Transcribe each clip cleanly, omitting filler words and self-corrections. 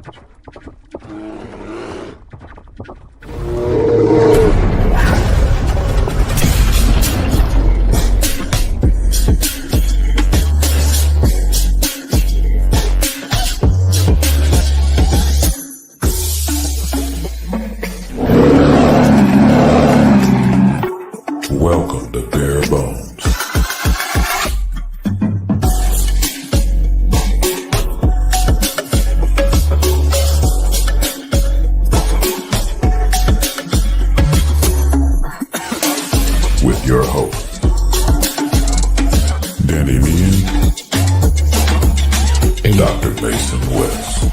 Welcome to Bare Bones. With your host, Danny Meehan and Dr. Mason West.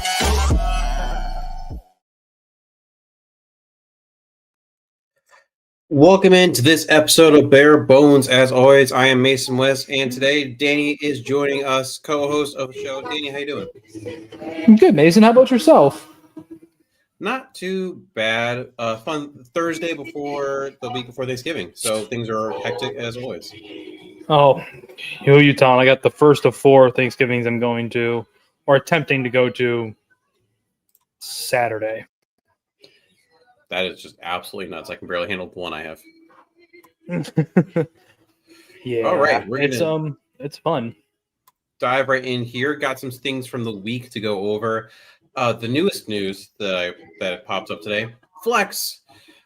Welcome into this episode of Bare Bones. As always, I am Mason West, and today Danny is joining us, co-host of the show. Danny, how you doing? Good, Mason. How about yourself? Not too bad. Fun Thursday before the week before Thanksgiving, so things are hectic as always. Oh, who are you telling? I got the first of 4 Thanksgivings I'm going to, or attempting to go to, Saturday. That is just absolutely nuts. I can barely handle the one I have. Yeah. All right, it's fun. Dive right in here. Got some things from the week to go over. The newest news that popped up today: Flex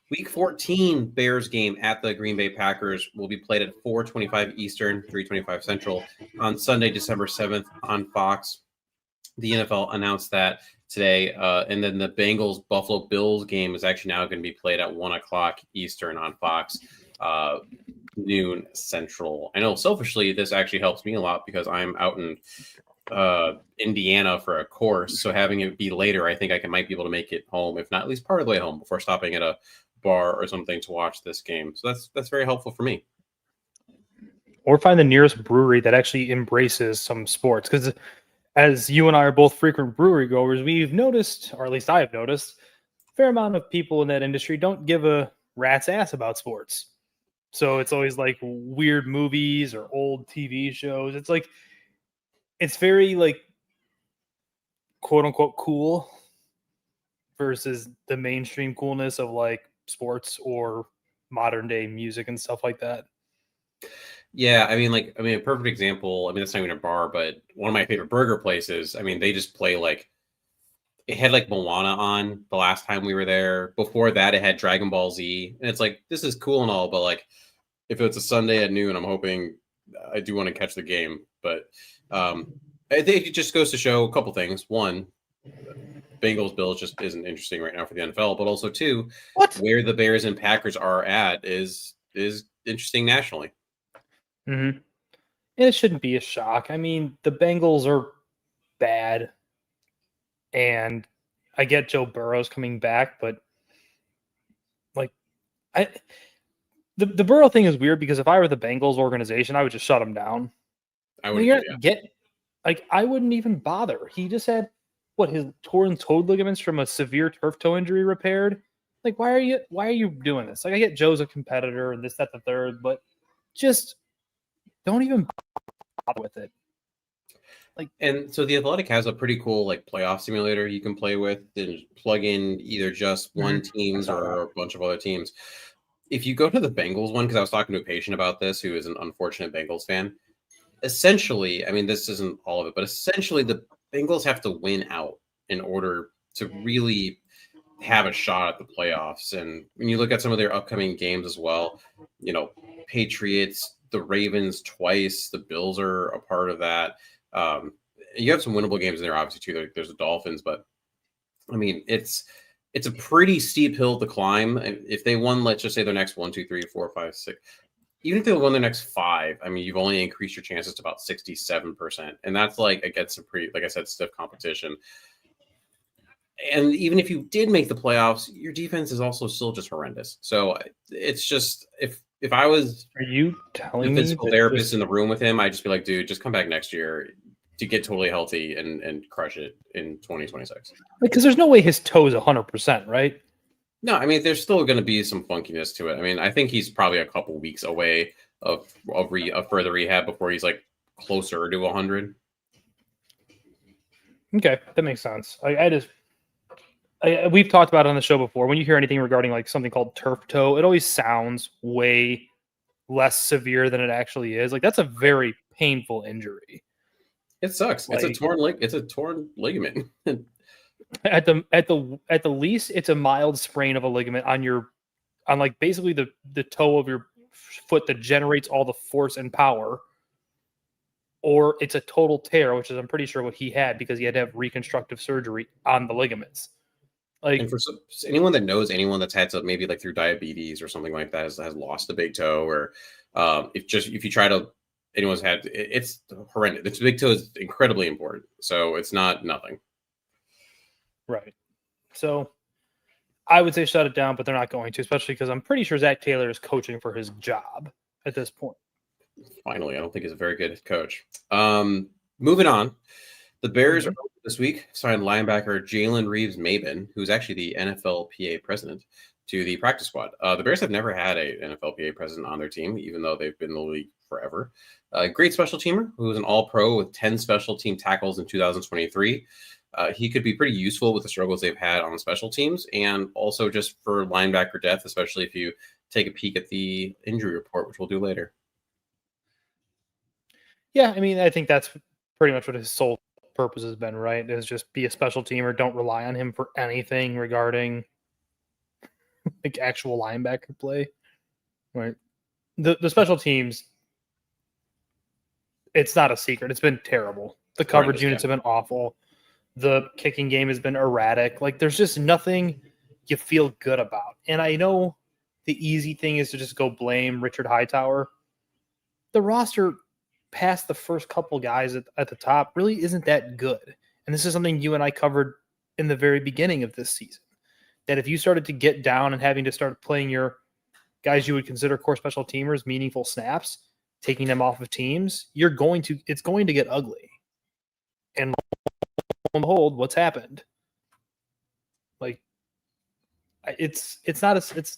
Week 14 Bears game at the Green Bay Packers will be played at 4:25 Eastern, 3:25 Central on Sunday, December 7th on Fox. The NFL announced that today, and then the Bengals Buffalo Bills game is actually now going to be played at 1 o'clock Eastern on Fox, noon Central. I know selfishly this actually helps me a lot because I'm out in Indiana for a course, so having it be later, I think I might be able to make it home, if not at least part of the way home, before stopping at a bar or something to watch this game. So that's very helpful for me. Or find the nearest brewery that actually embraces some sports, because as you and I are both frequent brewery goers, we've noticed, or at least I have noticed, a fair amount of people in that industry don't give a rat's ass about sports. So it's always like weird movies or old TV shows. It's like, it's very like quote unquote cool versus the mainstream coolness of like sports or modern day music and stuff like that. Yeah, a perfect example. That's not even a bar, but one of my favorite burger places. They just play it had like Moana on the last time we were there. Before that, it had Dragon Ball Z, and it's like, this is cool and all, but like if it's a Sunday at noon, I'm hoping I do want to catch the game. But I think it just goes to show a couple things. One, Bengals Bills just isn't interesting right now for the NFL, but also two, where the Bears and Packers are at is interesting nationally. Mm-hmm. And it shouldn't be a shock. The Bengals are bad, and I get Joe Burrow's coming back, but the Burrow thing is weird because if I were the Bengals organization, I would just shut him down. I wouldn't even bother. He just had his torn toe ligaments from a severe turf toe injury repaired. Like, why are you doing this? Like, I get Joe's a competitor and this, that, the third, but just don't even bother with it. And so the Athletic has a pretty cool playoff simulator you can play with and plug in either just one teams or a bunch of other teams. If you go to the Bengals one, because I was talking to a patient about this who is an unfortunate Bengals fan, essentially, this isn't all of it, but essentially the Bengals have to win out in order to really have a shot at the playoffs. And when you look at some of their upcoming games as well, Patriots, the Ravens twice, the Bills are a part of that. You have some winnable games in there, obviously, too. There's the Dolphins, but it's a pretty steep hill to climb. If they won, let's just say their next 1, 2, 3, 4, 5, 6, even if they won their next 5, you've only increased your chances to about 67%. And that's against some pretty, like I said, stiff competition. And even if you did make the playoffs, your defense is also still just horrendous. So it's just, if I was the physical therapist in the room with him, I'd just be like, dude, just come back next year to get totally healthy and crush it in 2026. Because there's no way his toe is 100%, right? No, there's still going to be some funkiness to it. I think he's probably a couple weeks away of further rehab before he's closer to 100. Okay, that makes sense. I just We've talked about it on the show before. When you hear anything regarding like something called turf toe, it always sounds way less severe than it actually is. Like that's a very painful injury. It sucks. Like, It's a torn ligament. at the least, it's a mild sprain of a ligament on like basically the toe of your foot that generates all the force and power, or it's a total tear, which is I'm pretty sure what he had because he had to have reconstructive surgery on the ligaments. Like, And for anyone that knows anyone that's had to maybe like through diabetes or something like that has lost a big toe, or if you try to anyone's had it's horrendous. The big toe is incredibly important, so it's not nothing. right. So I would say shut it down, but they're not going to, especially because I'm pretty sure Zach Taylor is coaching for his job at this point. Finally, I don't think he's a very good coach. Moving on, the Bears this week signed linebacker Jalen Reeves-Maybin, who's actually the NFLPA president, to the practice squad. The Bears have never had an NFLPA president on their team, even though they've been in the league forever. Great special teamer who was an all-pro with 10 special team tackles in 2023. He could be pretty useful with the struggles they've had on the special teams and also just for linebacker depth, especially if you take a peek at the injury report, which we'll do later. Yeah, I mean, I think that's pretty much what his sole purpose has been, right? Is just be a special teamer. Don't rely on him for anything regarding like actual linebacker play. Right. The special teams, it's not a secret. It's been terrible. The coverage units have been awful. The kicking game has been erratic. Like there's just nothing you feel good about. And I know the easy thing is to just go blame Richard Hightower. The roster past the first couple guys at the top really isn't that good. And this is something you and I covered in the very beginning of this season. That if you started to get down and having to start playing your guys you would consider core special teamers meaningful snaps, taking them off of teams, it's going to get ugly. And lo and behold, what's happened? Like it's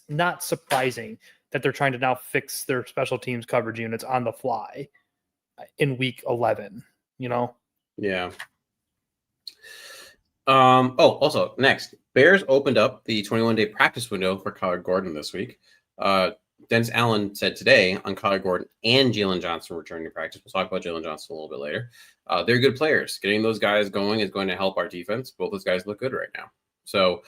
not surprising that they're trying to now fix their special teams coverage units on the fly in week 11, you know? Yeah. Also next, Bears opened up the 21-day practice window for Kyler Gordon this week. Dennis Allen said today on Kyler Gordon and Jalen Johnson returning to practice. We'll talk about Jalen Johnson a little bit later. They're good players. Getting those guys going is going to help our defense. Both those guys look good right now. So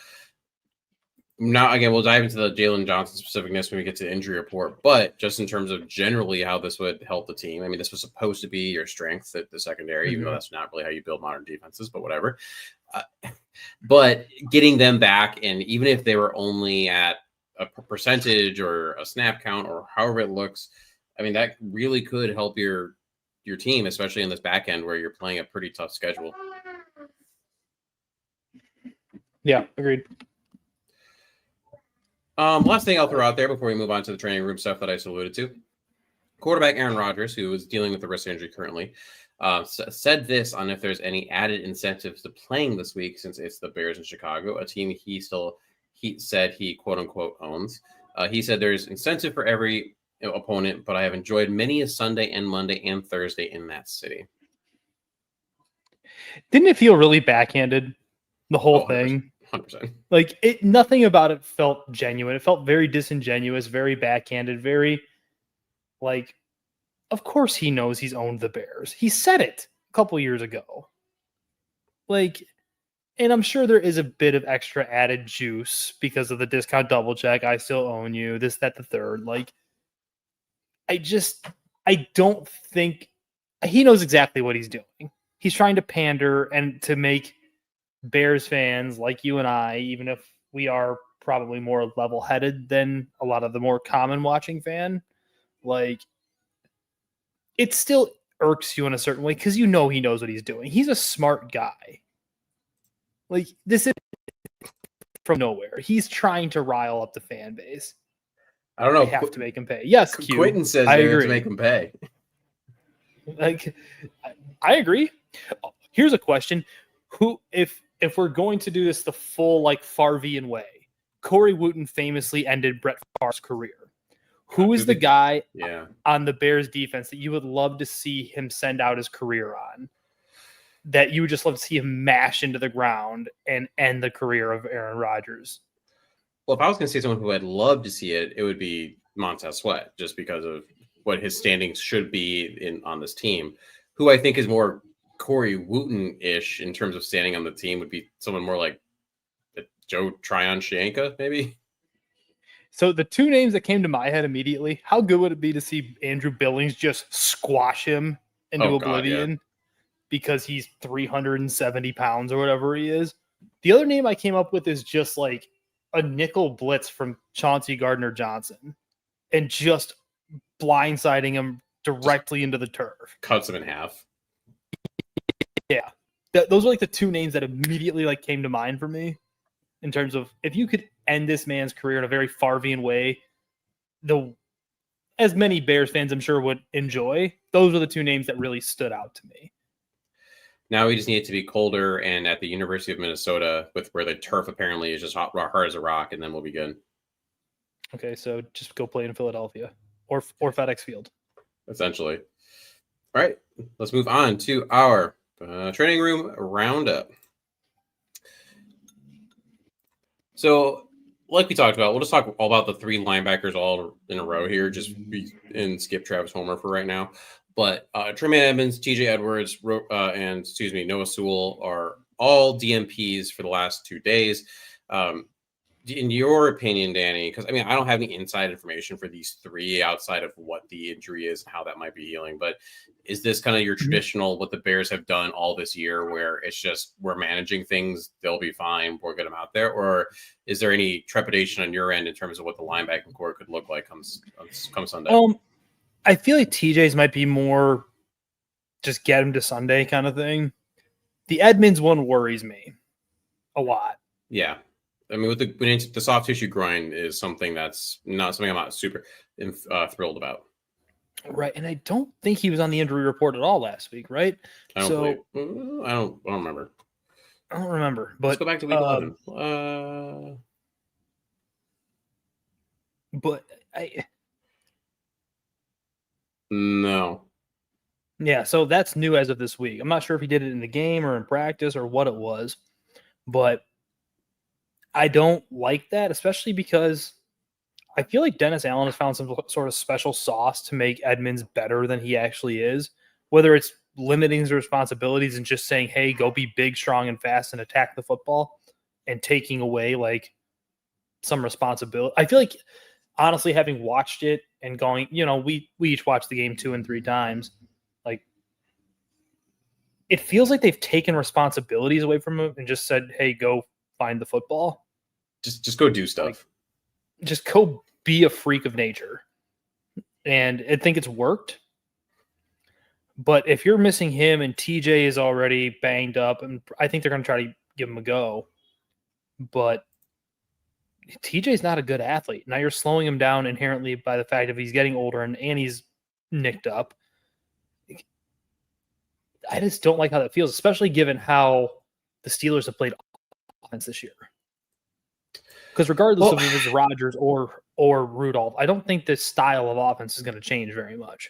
now, again, we'll dive into the Jalen Johnson specificness when we get to the injury report, but just in terms of generally how this would help the team. I mean, this was supposed to be your strength at the secondary, even though that's not really how you build modern defenses, but whatever. But getting them back, and even if they were only at a percentage or a snap count or however it looks, I mean, that really could help your team, especially in this back end where you're playing a pretty tough schedule. Yeah, agreed. Last thing I'll throw out there before we move on to the training room stuff that I just alluded to. Quarterback Aaron Rodgers, who is dealing with the wrist injury currently, said this on if there's any added incentives to playing this week since it's the Bears in Chicago, a team he said he quote unquote owns. He said there's incentive for every opponent, but I have enjoyed many a Sunday and Monday and Thursday in that city. Didn't it feel really backhanded, the whole 100%, thing? 100%. Like nothing about it felt genuine. It felt very disingenuous, very backhanded, very like, of course he knows he's owned the Bears. He said it a couple years ago. Like, and I'm sure there is a bit of extra added juice because of the discount double check. I still own you, this, that, the third. Like, I don't think he knows exactly what he's doing. He's trying to pander and to make Bears fans like you and I, even if we are probably more level-headed than a lot of the more common watching fan, like it still irks you in a certain way because you know he knows what he's doing. He's a smart guy. Like this is from nowhere. He's trying to rile up the fan base. I don't know. They have to make him pay. Yes, Q. Quentin says I they have agree. to make him pay. Like, I agree. Here's a question: who, if we're going to do this the full like Favrean way, Corey Wooten famously ended Brett Favre's career. Who is the guy on the Bears defense that you would love to see him send out his career on? that you would just love to see him mash into the ground and end the career of Aaron Rodgers. Well, if I was going to say someone who I'd love to see it, it would be Montez Sweat, just because of what his standings should be on this team. Who I think is more Corey Wooten-ish in terms of standing on the team would be someone more like Joe Tryon-Shianka, maybe. So the two names that came to my head immediately, how good would it be to see Andrew Billings just squash him into oblivion because he's 370 pounds or whatever he is? The other name I came up with is just like a nickel blitz from Chauncey Gardner-Johnson and just blindsiding him directly into the turf. Cuts him in half. Yeah. Those are like the two names that immediately like came to mind for me in terms of if you could end this man's career in a very Favrean way, as many Bears fans I'm sure would enjoy, those are the two names that really stood out to me. Now we just need it to be colder and at the University of Minnesota, with where the turf apparently is just hard as a rock, and then we'll be good. Okay, so just go play in Philadelphia or FedEx Field. Essentially. All right, let's move on to our training room roundup. So, like we talked about, we'll just talk all about the three linebackers all in a row here, and skip Travis Homer for right now. But Tremaine Edmonds, TJ Edwards, and Noah Sewell are all DMPs for the last 2 days. In your opinion, Danny, because I mean, I don't have any inside information for these three outside of what the injury is and how that might be healing, but is this kind of your traditional, what the Bears have done all this year, where it's just we're managing things, they'll be fine, we'll get them out there? Or is there any trepidation on your end in terms of what the linebacking core could look like come Sunday? I feel like TJ's might be more just get him to Sunday kind of thing. The Edmonds one worries me a lot. Yeah. I mean, with the soft tissue groin is something that's not something I'm not super thrilled about. Right, and I don't think he was on the injury report at all last week, right? I don't remember. I don't remember. But let's go back to week 11. But no. Yeah, so that's new as of this week. I'm not sure if he did it in the game or in practice or what it was, but I don't like that, especially because I feel like Dennis Allen has found some sort of special sauce to make Edmonds better than he actually is, whether it's limiting his responsibilities and just saying, hey, go be big, strong, and fast and attack the football, and taking away like some responsibility. I feel like, honestly, having watched it and going, we each watched the game 2 and 3 times, like it feels like they've taken responsibilities away from him and just said, hey, go find the football. Just go do stuff. Like, just go be a freak of nature. And I think it's worked. But if you're missing him and TJ is already banged up, and I think they're going to try to give him a go. But TJ's not a good athlete. Now you're slowing him down inherently by the fact that he's getting older and he's nicked up. I just don't like how that feels, especially given how the Steelers have played offense this year. Because regardless of if it's Rodgers or Rudolph, I don't think this style of offense is going to change very much.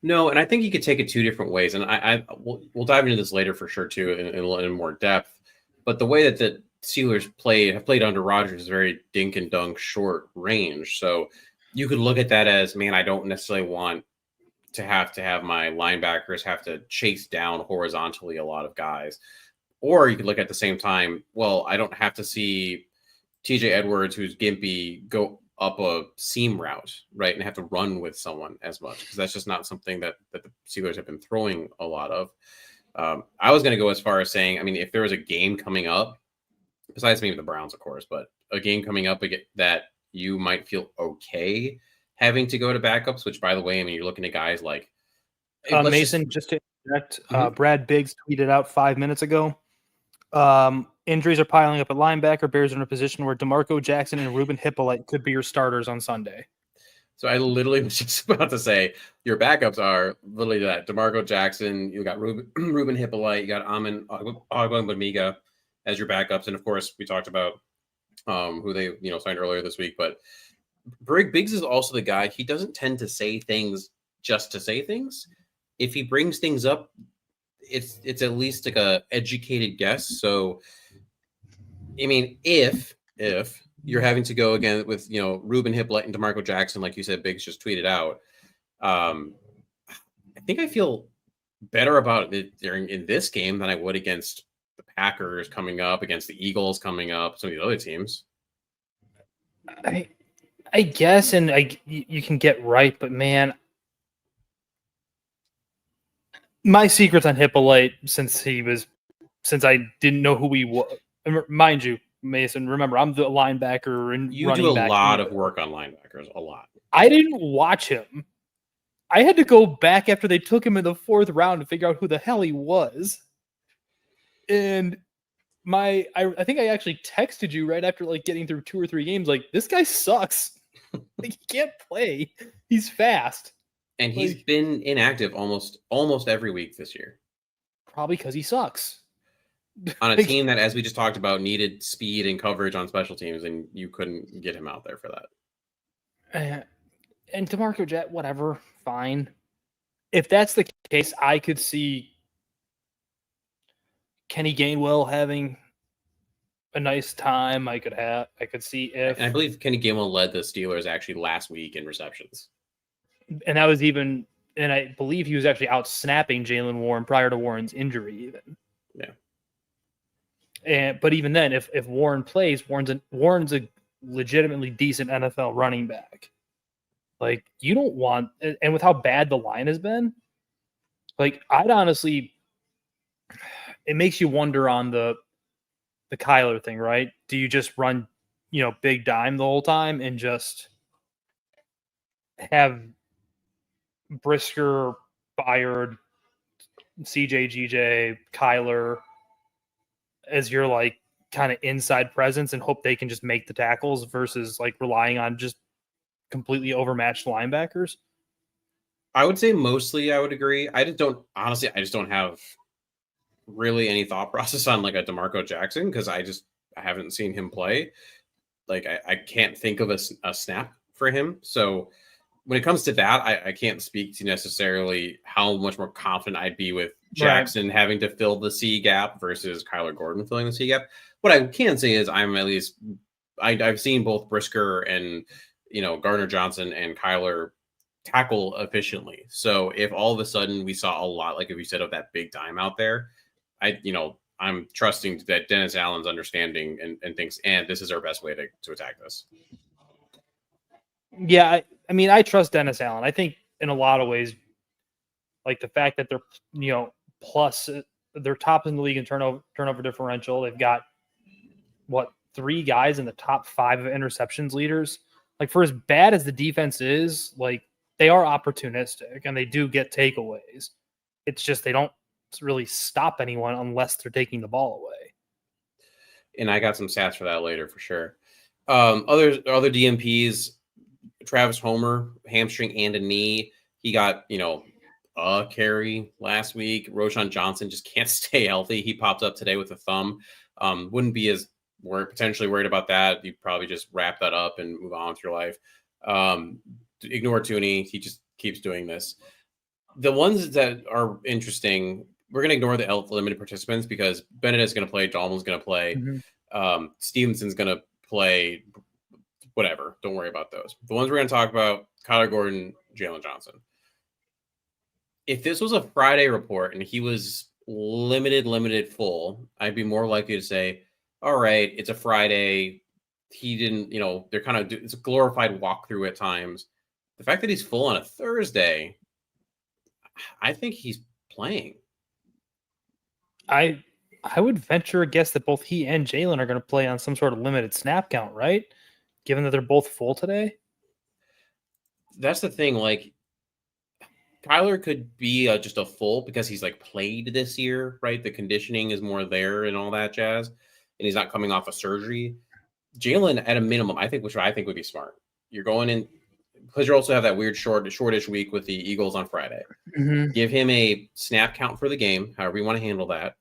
No, and I think you could take it two different ways, and we'll dive into this later for sure too in more depth. But the way that the Steelers have played under Rodgers is very dink and dunk, short range. So you could look at that as, man, I don't necessarily want to have my linebackers have to chase down horizontally a lot of guys. Or you could look at the same time, well, I don't have to see TJ Edwards, who's gimpy, go up a seam route, right, and have to run with someone as much, because that's just not something that the Steelers have been throwing a lot of. I was going to go as far as saying, I mean, if there was a game coming up, besides maybe the Browns, of course, but a game coming up that you might feel okay having to go to backups, which, by the way, I mean, you're looking at guys like Mason, just to interject, Brad Biggs tweeted out 5 minutes ago. Injuries are piling up at linebacker. Bears are in a position where DeMarco Jackson and Ruben Hippolyte could be your starters on Sunday. So I literally was just about to say your backups are literally that. DeMarco Jackson, you got Ruben Hippolyte, you got Amin Ogbongbemiga as your backups. And of course, we talked about who they signed earlier this week. But Biggs is also the guy, he doesn't tend to say things just to say things. If he brings things up, it's at least like a educated guess. So, I mean, if you're having to go again with Ruben Hippolyte and DeMarco Jackson, like you said, Biggs just tweeted out. I think I feel better about it in this game than I would against the Packers coming up, against the Eagles coming up, some of the other teams. I guess, and you can get right, but man, my secrets on Hippolyte since I didn't know who he was. Mind you, Mason, remember I'm the linebacker and you running do a back lot either. of work on linebackers, a lot. I didn't watch him. I had to go back after they took him in the 4th round to figure out who the hell he was. And I think I actually texted you right after like getting through 2 or 3 games, like, this guy sucks. Like, he can't play. He's fast. And he's been inactive almost every week this year. Probably because he sucks. On a team that, as we just talked about, needed speed and coverage on special teams, and you couldn't get him out there for that. And DeMarco Jet, whatever, fine. If that's the case, I could see Kenny Gainwell having a nice time. I could see if. And I believe Kenny Gainwell led the Steelers actually last week in receptions. And that was even, and I believe he was actually out snapping Jaylen Warren prior to Warren's injury, even. Yeah. But even then, if Warren plays, Warren's a legitimately decent NFL running back. Like, you don't want, and with how bad the line has been, like, I'd honestly, it makes you wonder on the Kyler thing, right? Do you just run, big dime the whole time and just have Brisker, Byard, CJ, GJ, Kyler as your like kind of inside presence and hope they can just make the tackles versus like relying on just completely overmatched linebackers? I would say mostly I would agree. I just don't have really any thought process on like a DeMarco Jackson because I haven't seen him play. Like I can't think of a snap for him. So when it comes to that, I can't speak to necessarily how much more confident I'd be with Jackson having to fill the C gap versus Kyler Gordon filling the C gap. What I can say is I've seen both Brisker and Gardner Johnson and Kyler tackle efficiently. So if all of a sudden we saw a lot, like if you said, of that big dime out there, I'm trusting that Dennis Allen's understanding and thinks, and this is our best way to attack this. Yeah, I mean, I trust Dennis Allen. I think in a lot of ways, like the fact that they're, plus they're top in the league in turnover differential. They've got 3 guys in the top 5 of interceptions leaders. Like, for as bad as the defense is, like, they are opportunistic and they do get takeaways. It's just they don't really stop anyone unless they're taking the ball away. And I got some stats for that later for sure. Other DMPs, Travis Homer, hamstring and a knee. He got, a carry last week. Roshan Johnson just can't stay healthy. He popped up today with a thumb. Wouldn't be as potentially worried about that. You'd probably just wrap that up and move on with your life. Ignore Tooney. He just keeps doing this. The ones that are interesting, we're going to ignore the limited participants because Bennett is going to play. Dahlman's going to play. Mm-hmm. Stevenson's going to play. Whatever. Don't worry about those. The ones we're going to talk about, Kyler Gordon, Jalen Johnson. If this was a Friday report and he was limited full, I'd be more likely to say, all right, it's a Friday. He didn't, they're kind of, it's a glorified walkthrough at times. The fact that he's full on a Thursday, I think he's playing. I would venture a guess that both he and Jalen are going to play on some sort of limited snap count, right? Given that they're both full today. That's the thing. Like, Kyler could be just a full because he's like played this year, right? The conditioning is more there and all that jazz, and he's not coming off a surgery. Jalen, at a minimum, which I think would be smart. You're going in because you also have that weird shortish week with the Eagles on Friday. Mm-hmm. Give him a snap count for the game, however you want to handle that,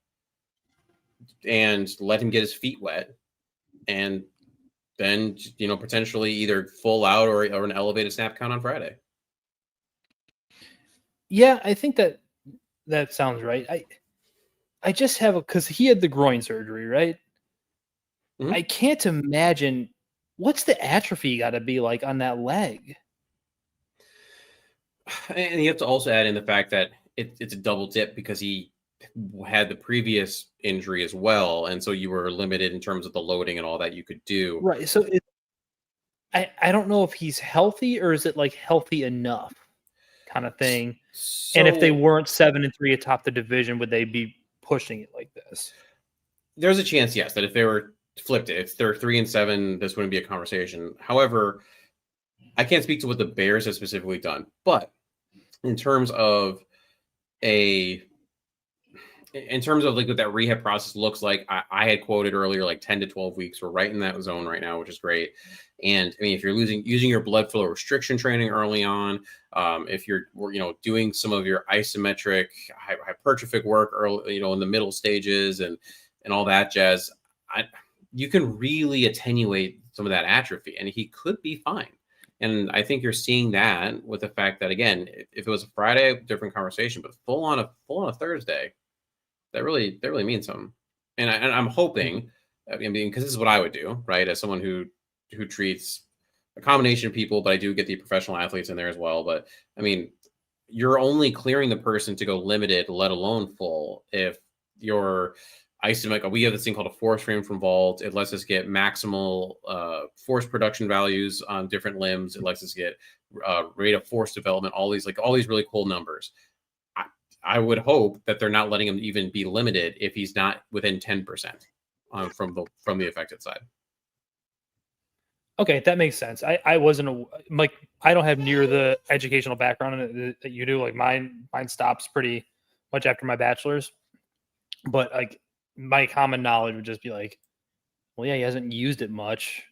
and let him get his feet wet, and then potentially either full out or an elevated snap count on Friday. Yeah, I think that sounds right. I just have because he had the groin surgery, right? Mhm. I can't imagine what's the atrophy got to be like on that leg. And you have to also add in the fact that it's a double dip because he had the previous injury as well, and so you were limited in terms of the loading and all that you could do. Right. So I don't know if he's healthy or is it like healthy enough kind of thing. And if they So weren't 7-3 atop the division, would they be pushing it like this? there's a chance, yes, that if they were flipped it, if they're 3-7, this wouldn't be a conversation. However, I can't speak to what the Bears have specifically done, but in terms of a in terms of like what that rehab process looks like, I had quoted earlier like 10 to 12 weeks. We're right in that zone right now, which is great. And I mean, if you're using your blood flow restriction training early on, if you're doing some of your isometric hypertrophic work early, in the middle stages and all that jazz, you can really attenuate some of that atrophy, and he could be fine. And I think you're seeing that with the fact that, again, if it was a Friday, different conversation, but full on a Thursday, that really means something. And I'm hoping, I mean, because this is what I would do, right? As someone who treats a combination of people, but I do get the professional athletes in there as well. But I mean, you're only clearing the person to go limited, let alone full, if you're isometric. We have this thing called a force frame from Vault. It lets us get maximal force production values on different limbs. It lets us get rate of force development. All these really cool numbers. I would hope that they're not letting him even be limited if he's not within 10% from the affected side. Okay, that makes sense. I wasn't like I don't have near the educational background that you do. Like mine stops pretty much after my bachelor's, but like my common knowledge would just be like, well, yeah, he hasn't used it much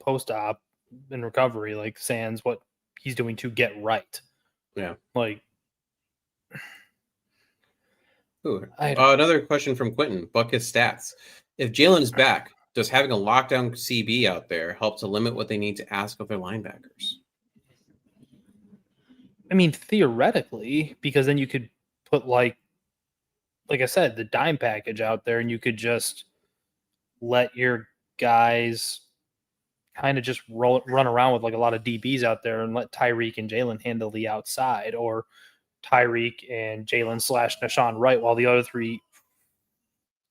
post-op in recovery. Like sans what he's doing to get right. Yeah. Like, Ooh. Another question from Quentin. Buck his stats. If Jalen is back, does having a lockdown CB out there help to limit what they need to ask of their linebackers? I mean, theoretically, because then you could put like I said, the dime package out there, and you could just let your guys kind of just run around with like a lot of DBs out there and let Tyreek and Jalen handle the outside, or Tyreek and Jalen / Nashawn Wright, while the other three,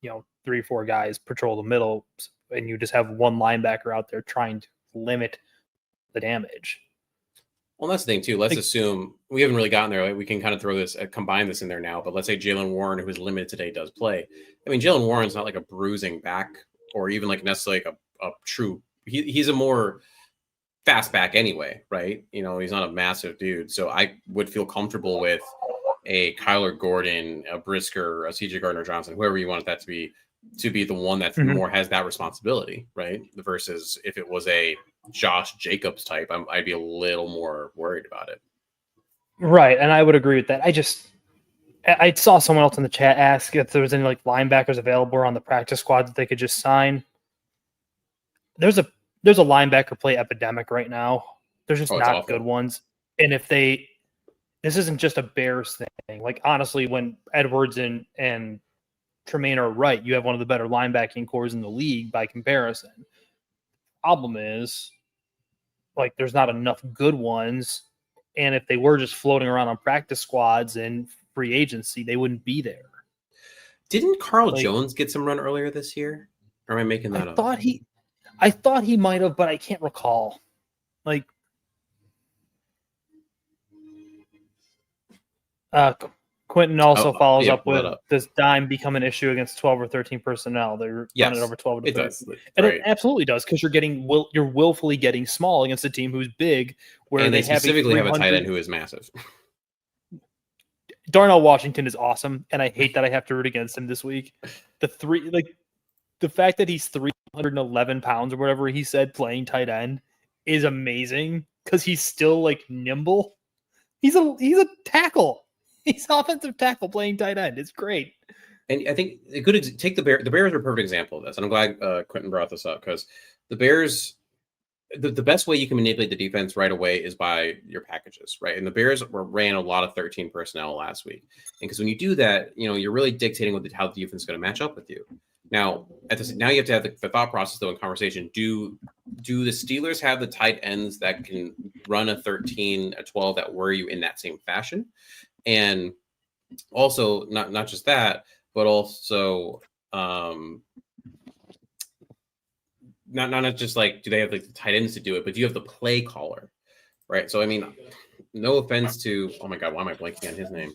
3-4 guys patrol the middle, and you just have one linebacker out there trying to limit the damage. Well, that's the thing too. Let's assume we haven't really gotten there. Like, we can kind of combine this in there now. But let's say Jalen Warren, who is limited today, does play. I mean, Jalen Warren's not like a bruising back, or even like necessarily like a true. He's a more fast back anyway, right? He's not a massive dude, so I would feel comfortable with a Kyler Gordon, a Brisker, a CJ Gardner-Johnson, whoever you want that to be the one that more has that responsibility, right? Versus if it was a Josh Jacobs type, I'd be a little more worried about it. Right, and I would agree with that. I saw someone else in the chat ask if there was any like linebackers available on the practice squad that they could just sign. There's a linebacker play epidemic right now. There's just not good ones. And if this isn't just a Bears thing. Like honestly, when Edwards and Tremaine are right, you have one of the better linebacking cores in the league by comparison. Problem is, like, there's not enough good ones. And if they were just floating around on practice squads and free agency, they wouldn't be there. Didn't Carl Jones get some run earlier this year? Or am I making that up? I thought he might have, but I can't recall. Like, Quentin also follows up with, does dime become an issue against 12 or 13 personnel? They run it over 12 to 13. Does. And it absolutely does, because you're willfully getting small against a team who's big, where they specifically have a tight end who is massive. Darnell Washington is awesome, and I hate that I have to root against him this week. The fact that he's 311 pounds or whatever he said playing tight end is amazing, because he's still like nimble. He's a tackle. He's offensive tackle playing tight end. It's great. And I think it could take the Bears are a perfect example of this. And I'm glad Quentin brought this up, because the Bears the best way you can manipulate the defense right away is by your packages, right? And the Bears ran a lot of 13 personnel last week, and because when you do that, you're really dictating how the defense is going to match up with you. Now, now you have to have the thought process though in conversation. Do the Steelers have the tight ends that can run a 13, a 12 that worry you in that same fashion? And also, not just that, but also not just like, do they have the tight ends to do it, but do you have the play caller, right? So, I mean, no offense to, oh my God, why am I blanking on his name?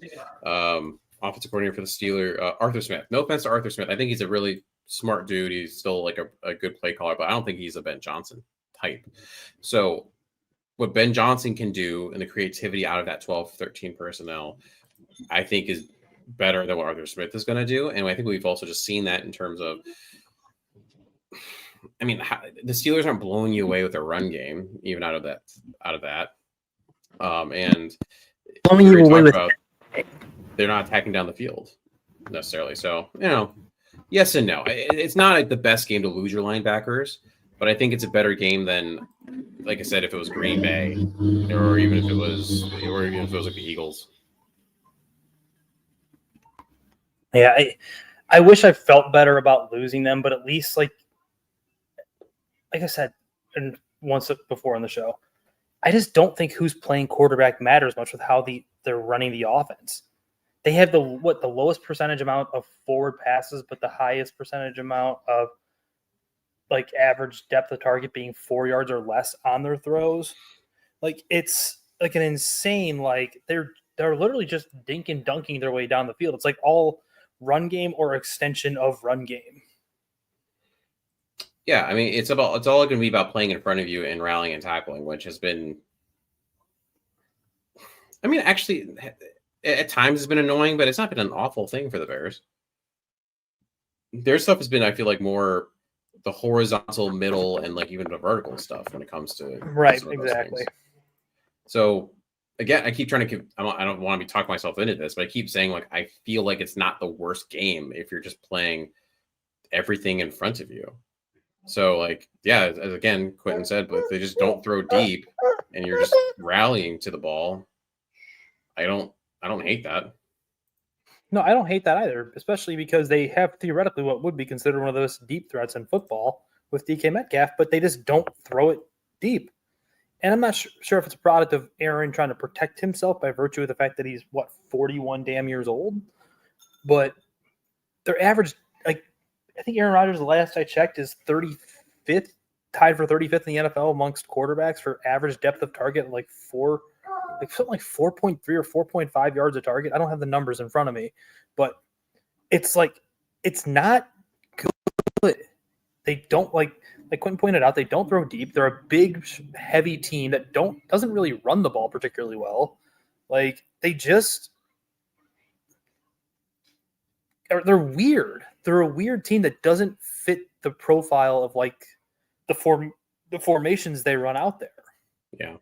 Offensive coordinator for the Steelers, Arthur Smith. No offense to Arthur Smith. I think he's a really smart dude. He's still like a good play caller, but I don't think he's a Ben Johnson type. So what Ben Johnson can do and the creativity out of that 12, 13 personnel, I think is better than what Arthur Smith is going to do. And I think we've also just seen that in terms of, I mean, the Steelers aren't blowing you away with their run game, even out of that. And blowing you away with they're not attacking down the field necessarily. So, yes and no. It's not like the best game to lose your linebackers, but I think it's a better game than, like I said, if it was Green Bay or even if it was like the Eagles. Yeah, I wish I felt better about losing them, but at least like I said, and once before on the show, I just don't think who's playing quarterback matters much with how they're running the offense. They have the lowest percentage amount of forward passes, but the highest percentage amount of like average depth of target being 4 yards or less on their throws. Like it's like an insane, like they're literally just dink and dunking their way down the field. It's like all run game or extension of run game. Yeah, I mean, it's all going to be about playing in front of you and rallying and tackling, which has been, I mean, actually, at times it's been annoying, but it's not been an awful thing for the Bears. Their stuff has been, I feel like, more the horizontal, middle, and like even the vertical stuff when it comes to right, exactly. So again, I keep trying to I don't want to be talking myself into this, but I keep saying like I feel like it's not the worst game if you're just playing everything in front of you. So, like, yeah, as again, Quentin said, but if they just don't throw deep and you're just rallying to the ball, I don't hate that. No, I don't hate that either, especially because they have theoretically what would be considered one of those deep threats in football with DK Metcalf, but they just don't throw it deep. And I'm not sure if it's a product of Aaron trying to protect himself by virtue of the fact that he's, 41 damn years old? But their average, like, I think Aaron Rodgers, the last I checked, is 35th, tied for 35th in the NFL amongst quarterbacks for average depth of target, like something like 4.3 or 4.5 yards a target. I don't have the numbers in front of me, but it's like, it's not good. They don't like Quentin pointed out, they don't throw deep. They're a big, heavy team that doesn't really run the ball particularly well. Like they're weird. They're a weird team that doesn't fit the profile of like the formations they run out there. Yeah.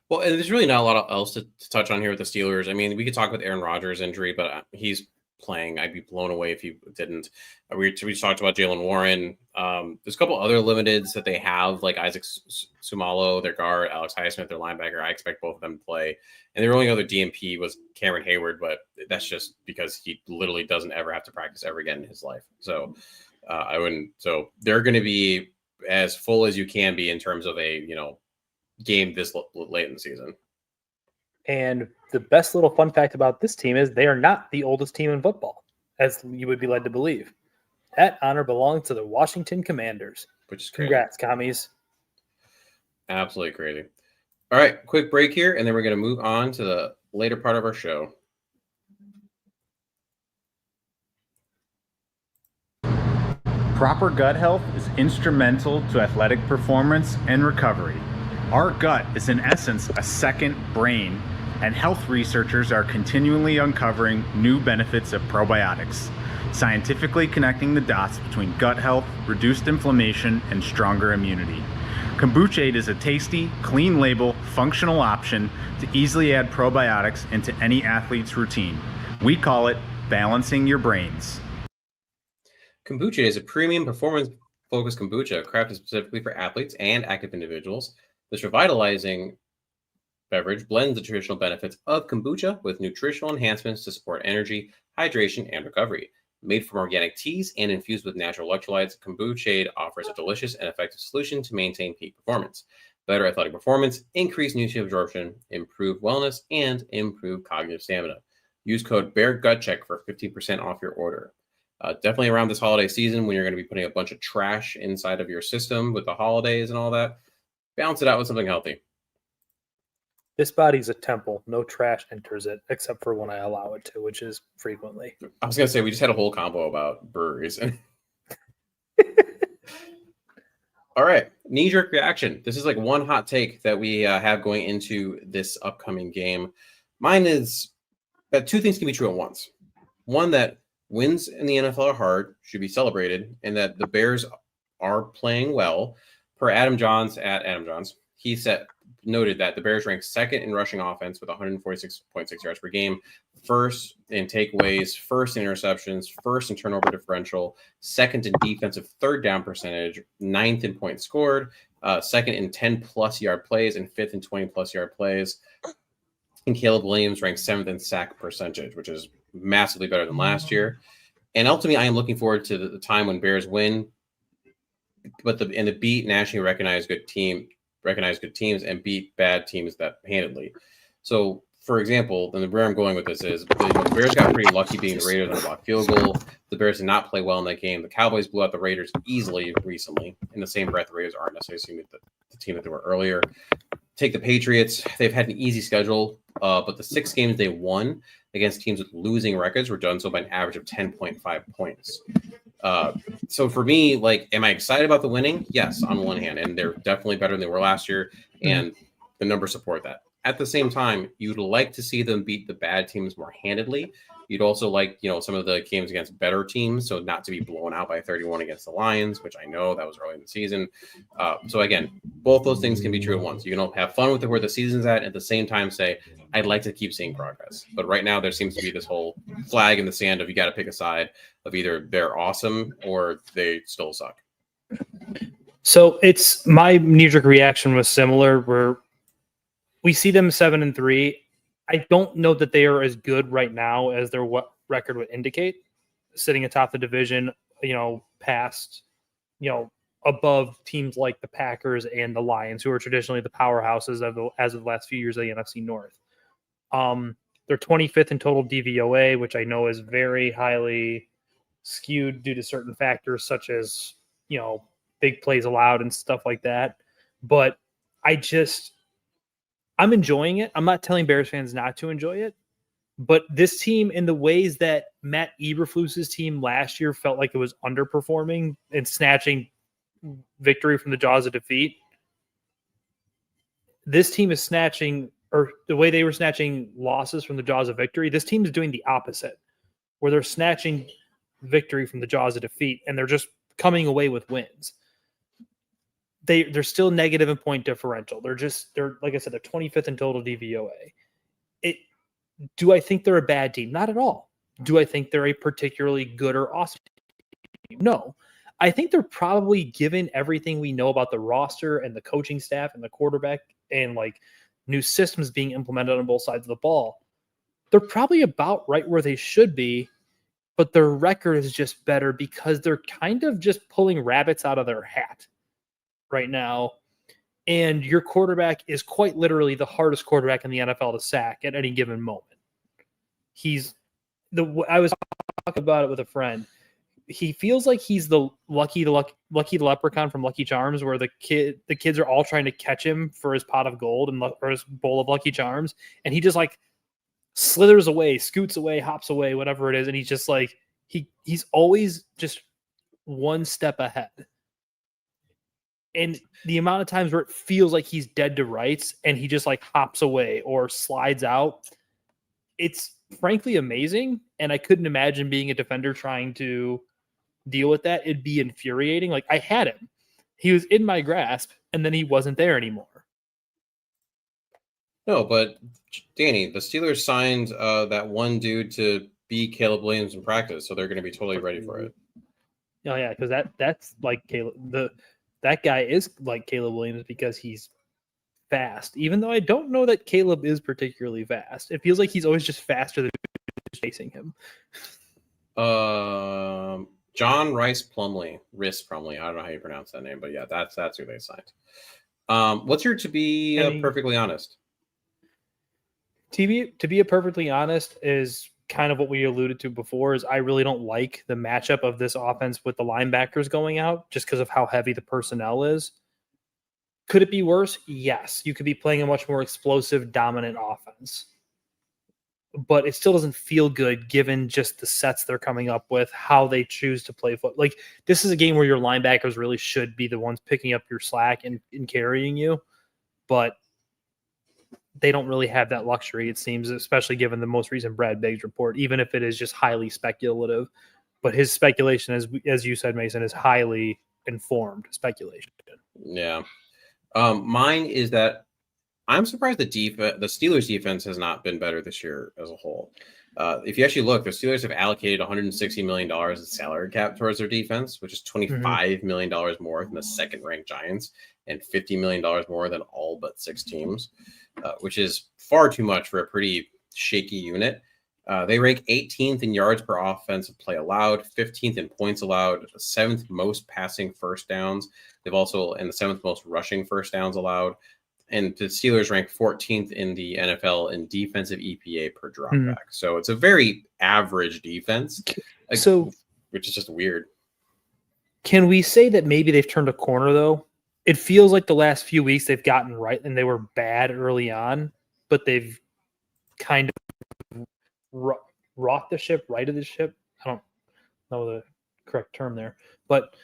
Well, and there's really not a lot else to touch on here with the Steelers. I mean, we could talk about Aaron Rodgers' injury, but he's playing. I'd be blown away if he didn't. We talked about Jalen Warren. There's a couple other limiteds that they have, like Isaac Sumalo, their guard, Alex Highsmith, their linebacker. I expect both of them to play. And their only other DMP was Cameron Hayward, but that's just because he literally doesn't ever have to practice ever again in his life. So I wouldn't. So they're going to be as full as you can be in terms of a game this late in the season. And the best little fun fact about this team is they are not the oldest team in football, as you would be led to believe. That honor belongs to the Washington Commanders. Which is crazy. Congrats, commies. Absolutely crazy. All right, quick break here, and then we're going to move on to the later part of our show. Proper gut health is instrumental to athletic performance and recovery. Our gut is in essence a second brain, and health researchers are continually uncovering new benefits of probiotics, scientifically connecting the dots between gut health, reduced inflammation, and stronger immunity. Kombucha Aid is a tasty, clean label, functional option to easily add probiotics into any athlete's routine. We call it balancing your brains. Kombucha is a premium performance focused kombucha crafted specifically for athletes and active individuals. This revitalizing beverage blends the traditional benefits of kombucha with nutritional enhancements to support energy, hydration, and recovery. Made from organic teas and infused with natural electrolytes, Kombucha offers a delicious and effective solution to maintain peak performance. Better athletic performance, increased nutrient absorption, improved wellness, and improved cognitive stamina. Use code BEARGUTCHECK for 15% off your order. Definitely around this holiday season when you're going to be putting a bunch of trash inside of your system with the holidays and all that, balance it out with something healthy. This body's a temple. No trash enters it, except for when I allow it to, which is frequently. I was going to say, we just had a whole combo about breweries. All right. Knee-jerk reaction. This is like one hot take that we have going into this upcoming game. Mine is that two things can be true at once. One, that wins in the NFL are hard, should be celebrated, and that the Bears are playing well. Per Adam Johns at Adam Johns, he noted that the Bears ranked second in rushing offense with 146.6 yards per game, first in takeaways, first in interceptions, first in turnover differential, second in defensive third down percentage, ninth in points scored, second in 10-plus yard plays, and fifth in 20-plus yard plays. And Caleb Williams ranked seventh in sack percentage, which is massively better than last year. And ultimately, I am looking forward to the time when Bears win, but the beat nationally recognized good teams and beat bad teams that handedly. So, for example, and where I'm going with this is the Bears got pretty lucky beating the Raiders on a blocked field goal. The Bears did not play well in that game. The Cowboys blew out the Raiders easily recently. In the same breath, the Raiders aren't necessarily the team that they were earlier. Take the Patriots. They've had an easy schedule, but the 6 games they won against teams with losing records were done so by an average of 10.5 points. So for me, like, am I excited about the winning? Yes, on one hand, and they're definitely better than they were last year, and the numbers support that. At the same time, you'd like to see them beat the bad teams more handedly. You'd also like, some of the games against better teams, so not to be blown out by 31 against the Lions, which I know that was early in the season. So again, both those things can be true at once. You can have fun with where the season's at the same time say, I'd like to keep seeing progress. But right now, there seems to be this whole flag in the sand of you got to pick a side of either they're awesome or they still suck. So it's my knee-jerk reaction was similar, where we see them 7-3. I don't know that they are as good right now as their record would indicate, sitting atop the division, past, above teams like the Packers and the Lions, who are traditionally the powerhouses as of the last few years of the NFC North. They're 25th in total DVOA, which I know is very highly skewed due to certain factors such as, big plays allowed and stuff like that. But I'm enjoying it. I'm not telling Bears fans not to enjoy it, but this team, in the ways that Matt Eberflus's team last year felt like it was underperforming and snatching victory from the jaws of defeat, this team is snatching, or the way they were snatching losses from the jaws of victory, this team is doing the opposite, where they're snatching victory from the jaws of defeat and they're just coming away with wins. They're still negative in point differential. They're like I said, they're 25th in total DVOA. Do I think they're a bad team? Not at all. Do I think they're a particularly good or awesome team? No. I think they're probably, given everything we know about the roster and the coaching staff and the quarterback and like new systems being implemented on both sides of the ball, they're probably about right where they should be, but their record is just better because they're kind of just pulling rabbits out of their hat right now. And your quarterback is quite literally the hardest quarterback in the NFL to sack at any given moment. I was talking about it with a friend. He feels like he's the Lucky the Leprechaun from Lucky Charms, where the kids are all trying to catch him for his pot of gold or his bowl of Lucky Charms, and he just like slithers away, scoots away, hops away, whatever it is, and he's just like he's always just one step ahead. And the amount of times where it feels like he's dead to rights and he just like hops away or slides out, it's frankly amazing. And I couldn't imagine being a defender trying to deal with that. It'd be infuriating. Like, I had him. He was in my grasp and then he wasn't there anymore. No, but Danny, the Steelers signed that one dude to be Caleb Williams in practice, so they're going to be totally ready for it. Oh yeah, because that's like Caleb. That guy is like Caleb Williams because he's fast. Even though I don't know that Caleb is particularly fast, it feels like he's always just faster than chasing him. John Rice Plumley. I don't know how you pronounce that name, but yeah, that's who they signed. What's your to be perfectly honest? To be perfectly honest is kind of what we alluded to before. Is I really don't like the matchup of this offense with the linebackers going out just because of how heavy the personnel is. Could it be worse? Yes, you could be playing a much more explosive, dominant offense. But it still doesn't feel good given just the sets they're coming up with, how they choose to play foot. Like, this is a game where your linebackers really should be the ones picking up your slack and carrying you. But they don't really have that luxury, it seems, especially given the most recent Brad Biggs report, even if it is just highly speculative. But his speculation, as you said, Mason, is highly informed speculation. Yeah. Mine is that I'm surprised the Steelers defense has not been better this year as a whole. If you actually look, the Steelers have allocated $160 million in salary cap towards their defense, which is $25 million more than the second-ranked Giants and $50 million more than all but 6 teams, which is far too much for a pretty shaky unit. They rank 18th in yards per offensive play allowed, 15th in points allowed, 7th most passing first downs. They've also in the 7th most rushing first downs allowed. And the Steelers rank 14th in the NFL in defensive EPA per dropback. So it's a very average defense. Which is just weird. Can we say that maybe they've turned a corner, though? It feels like the last few weeks they've gotten right, and they were bad early on, but they've kind of righted the ship. I don't know the correct term there, but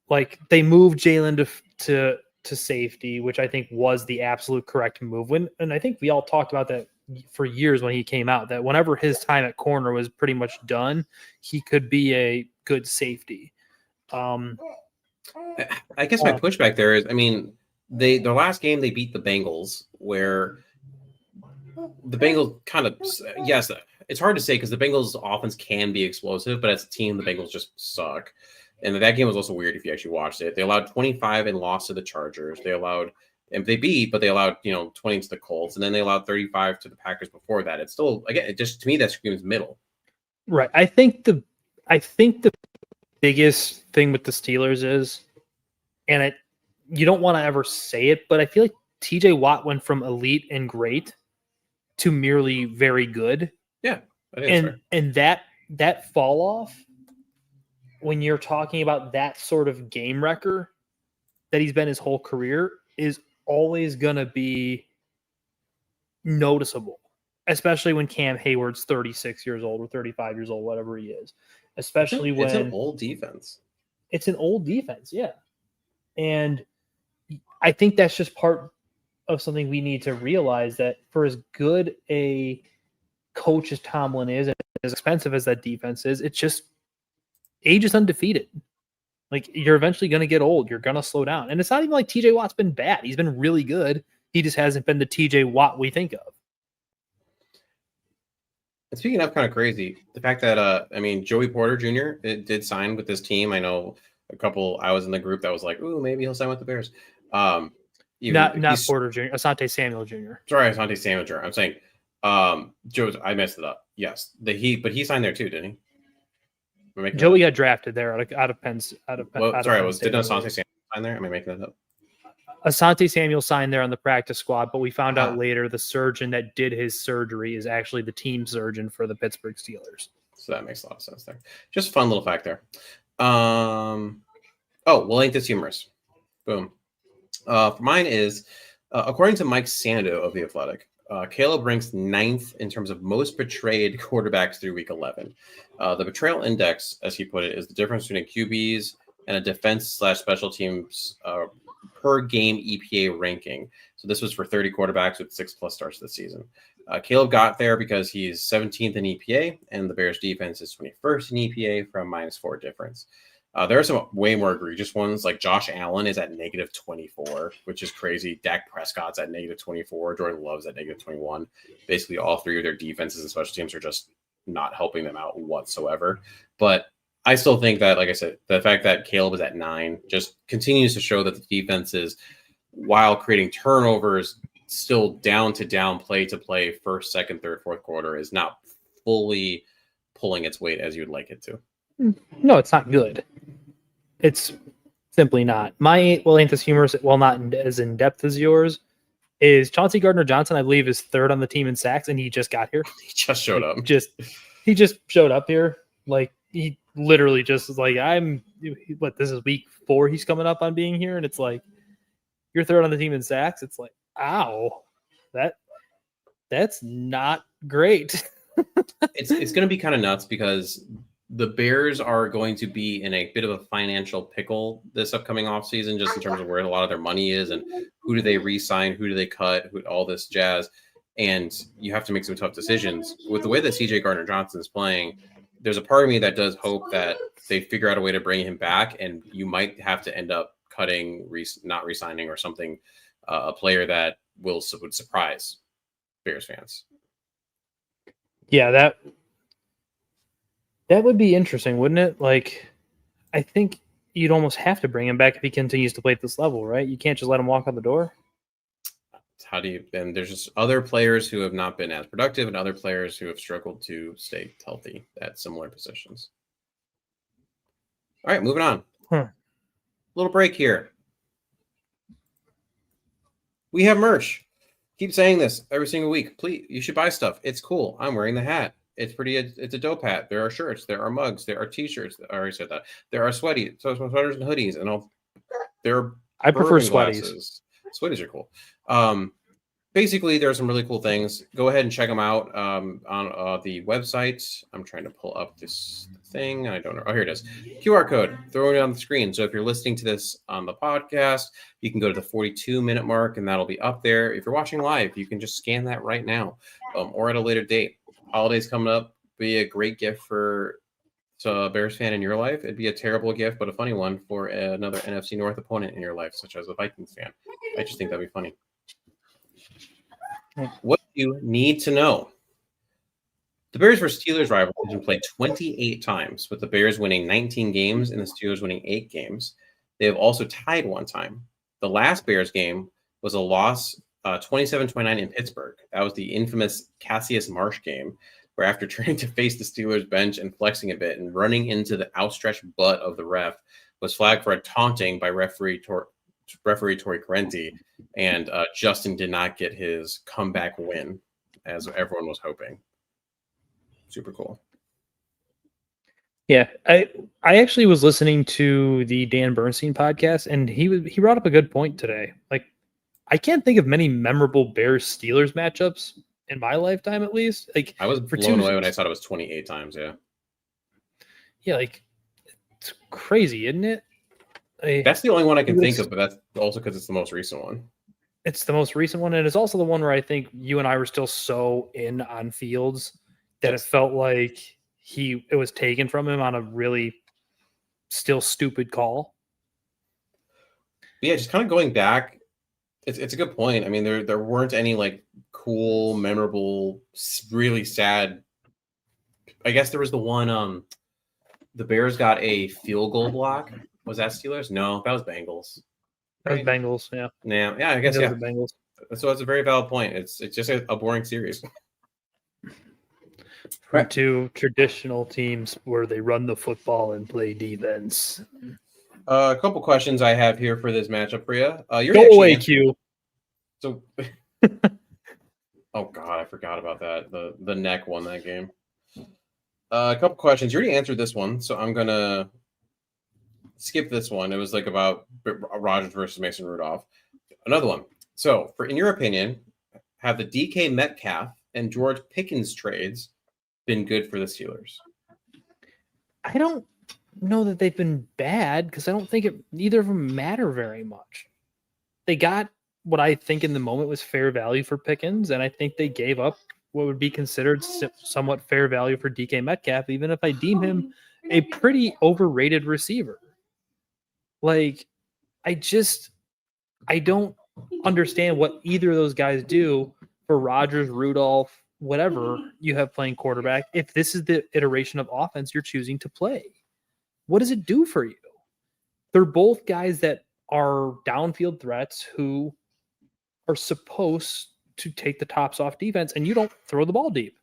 like they moved Jalen to safety, which I think was the absolute correct move. And I think we all talked about that for years when he came out, that whenever his time at corner was pretty much done, he could be a good safety. I guess my pushback there is, I mean, their last game they beat the Bengals, where the Bengals kind of, yes, it's hard to say because the Bengals offense can be explosive, but as a team, the Bengals just suck. And that game was also weird if you actually watched it. They allowed 25 and lost to the Chargers. They allowed, and they beat, but they allowed 20 to the Colts, and then they allowed 35 to the Packers before that. It's still, again, it just, to me, that screams middle. Right. I think the biggest thing with the Steelers is, and you don't want to ever say it, but I feel like TJ Watt went from elite and great to merely very good. Yeah. And that fall off, when you're talking about that sort of game wrecker that he's been his whole career, is always going to be noticeable, especially when Cam Hayward's 36 years old or 35 years old, whatever he is, especially when it's an old defense. It's an old defense. Yeah. And I think that's just part of something we need to realize, that for as good a coach as Tomlin is, and as expensive as that defense is, it's just, age is undefeated. Like, you're eventually going to get old. You're going to slow down. And it's not even like TJ Watt's been bad. He's been really good. He just hasn't been the TJ Watt we think of. And speaking of kind of crazy, the fact that, Joey Porter Jr. did sign with this team. I know I was in the group that was like, ooh, maybe he'll sign with the Bears. Not Porter Jr., Asante Samuel Jr. Sorry, Asante Samuel Jr. I'm saying, I messed it up. Yes. But he signed there too, didn't he? Joey got drafted there out of Penn. Did Asante Samuel sign there? Am I making that up? Asante Samuel signed there on the practice squad, but we found out later the surgeon that did his surgery is actually the team surgeon for the Pittsburgh Steelers. So that makes a lot of sense there. Just a fun little fact there. Ain't this humorous? Boom. Mine is, according to Mike Sando of The Athletic, Caleb ranks 9th in terms of most betrayed quarterbacks through week 11. The betrayal index, as he put it, is the difference between a QB's and a defense/special teams per game EPA ranking. So this was for 30 quarterbacks with 6+ starts this season. Caleb got there because he's 17th in EPA, and the Bears defense is 21st in EPA from -4 difference. There are some way more egregious ones, like Josh Allen is at -24, which is crazy. Dak Prescott's at -24. Jordan Love's at -21. Basically, all three of their defenses and special teams are just not helping them out whatsoever. But I still think that, like I said, the fact that Caleb is at 9 just continues to show that the defense is, while creating turnovers, still down to down, play to play, first, second, third, fourth quarter is not fully pulling its weight as you'd like it to. No, it's not good. It's simply not. My Atlantis humor, while not as in depth as yours, is Chauncey Gardner-Johnson, I believe, is 3rd on the team in sacks, and he just got here. He just showed up. He just showed up here. Like, he literally just is like, this is week 4 he's coming up on being here, and it's like, you're 3rd on the team in sacks. It's like, ow, that's not great. It's going to be kind of nuts because the Bears are going to be in a bit of a financial pickle this upcoming offseason, just in terms of where a lot of their money is and who do they re-sign, who do they cut, all this jazz. And you have to make some tough decisions. With the way that CJ Gardner-Johnson is playing, there's a part of me that does hope that they figure out a way to bring him back, and you might have to end up cutting, not re-signing or something, a player that would surprise Bears fans. Yeah, that would be interesting, wouldn't it? Like, I think you'd almost have to bring him back if he continues to play at this level, right? You can't just let him walk out the door. And there's just other players who have not been as productive and other players who have struggled to stay healthy at similar positions. All right, moving on. Little break here. We have merch. Keep saying this every single week. Please, you should buy stuff. It's cool. I'm wearing the hat. It's a dope hat. There are shirts. There are mugs. There are t-shirts. I already said that. There are sweaters and hoodies and all. I prefer sweaties. Sweaties are cool. Basically, there are some really cool things. Go ahead and check them out on the website. I'm trying to pull up this thing. I don't know. Oh, here it is. QR code. Throw it on the screen. So if you're listening to this on the podcast, you can go to the 42-minute mark, and that'll be up there. If you're watching live, you can just scan that right now, or at a later date. Holidays coming up. Be a great gift for a Bears fan in your life. It'd be a terrible gift, but a funny one for another NFC North opponent in your life, such as a Vikings fan. I just think that'd be funny. What do you need to know? The Bears vs. Steelers rivalry has been played 28 times, with the Bears winning 19 games and the Steelers winning 8 games. They have also tied one time. The last Bears game was a loss 27-29 in Pittsburgh. That was the infamous Cassius Marsh game, where after turning to face the Steelers bench and flexing a bit and running into the outstretched butt of the ref, was flagged for a taunting by referee Torrey Correnti, and Justin did not get his comeback win, as everyone was hoping. Super cool. Yeah, I actually was listening to the Dan Bernstein podcast, and he brought up a good point today. Like, I can't think of many memorable Bears Steelers matchups in my lifetime, at least. Like, I was blown away when I thought it was 28 times. Yeah, like, it's crazy, isn't it? That's the only one I can think of, but that's also because it's the most recent one. It's the most recent one, and it's also the one where I think you and I were still so in on Fields that it felt like it was taken from him on a really still stupid call. But yeah, just kind of going back, it's a good point. I mean, there weren't any like cool, memorable, really sad. I guess there was the one. The Bears got a field goal block. Was that Steelers? No, that was Bengals. That was Bengals. Yeah. Yeah. I guess the Bengals. So it's a very valid point. It's just a boring series. Right. Two traditional teams where they run the football and play defense. A couple questions I have here for this matchup for you. Go away, Q. So, oh God, I forgot about that. The neck won that game. A couple questions. You already answered this one, so I'm gonna skip this one. It was like about Rodgers versus Mason Rudolph. Another one. So, in your opinion, have the DK Metcalf and George Pickens trades been good for the Steelers? I don't know that they've been bad because I don't think neither of them matter very much. They got what I think in the moment was fair value for Pickens, and I think they gave up what would be considered somewhat fair value for DK Metcalf, even if I deem him a pretty overrated receiver. Like, I don't understand what either of those guys do for Rodgers, Rudolph, whatever you have playing quarterback, if this is the iteration of offense you're choosing to play. what does it do for you? They're both guys that are downfield threats who are supposed to take the tops off defense, and you don't throw the ball deep.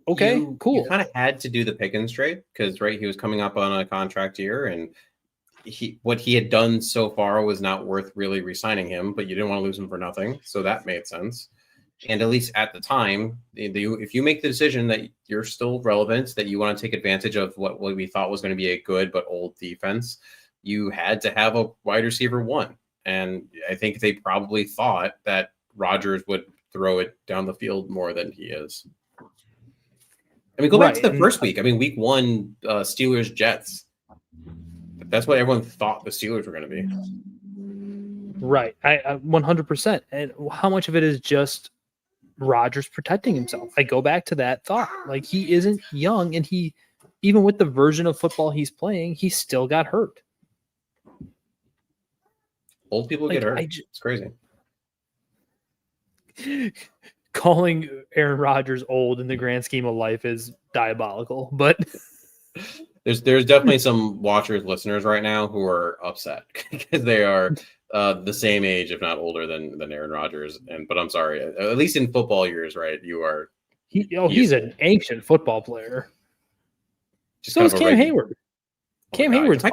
Okay, cool. You kind of had to do the Pickens trade because, right, he was coming up on a contract year, and what he had done so far was not worth really re-signing him, but you didn't want to lose him for nothing, so that made sense. And at least at the time, if you make the decision that you're still relevant, that you want to take advantage of what we thought was going to be a good but old defense, you had to have a wide receiver one. And I think they probably thought that Rodgers would throw it down the field more than he is. I mean, go back to the first week. I mean, week 1, Steelers Jets. That's what everyone thought the Steelers were going to be. Right. I 100%. And how much of it is just Rodgers protecting himself? I go back to that thought. Like, he isn't young, and he, even with the version of football he's playing, he still got hurt. Old people get hurt. It's crazy. Calling Aaron Rodgers old in the grand scheme of life is diabolical, but there's definitely some watchers, listeners right now who are upset because they are the same age, if not older than Aaron Rodgers. But I'm sorry, at least in football years, right? You are. He's an ancient football player. So is Cam Hayward. Cam Hayward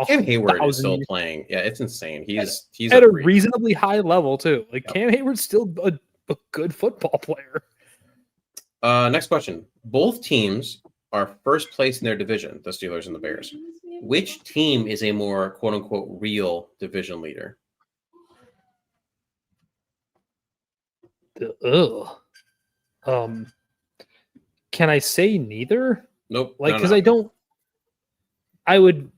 is still playing. Yeah, it's insane. He's at a reasonably high level too. Like, Cam Hayward's still a good football player. Next question. Both teams are first place in their division, the Steelers and the Bears. Which team is a more quote unquote real division leader? Can I say neither? Nope. Like, because I would,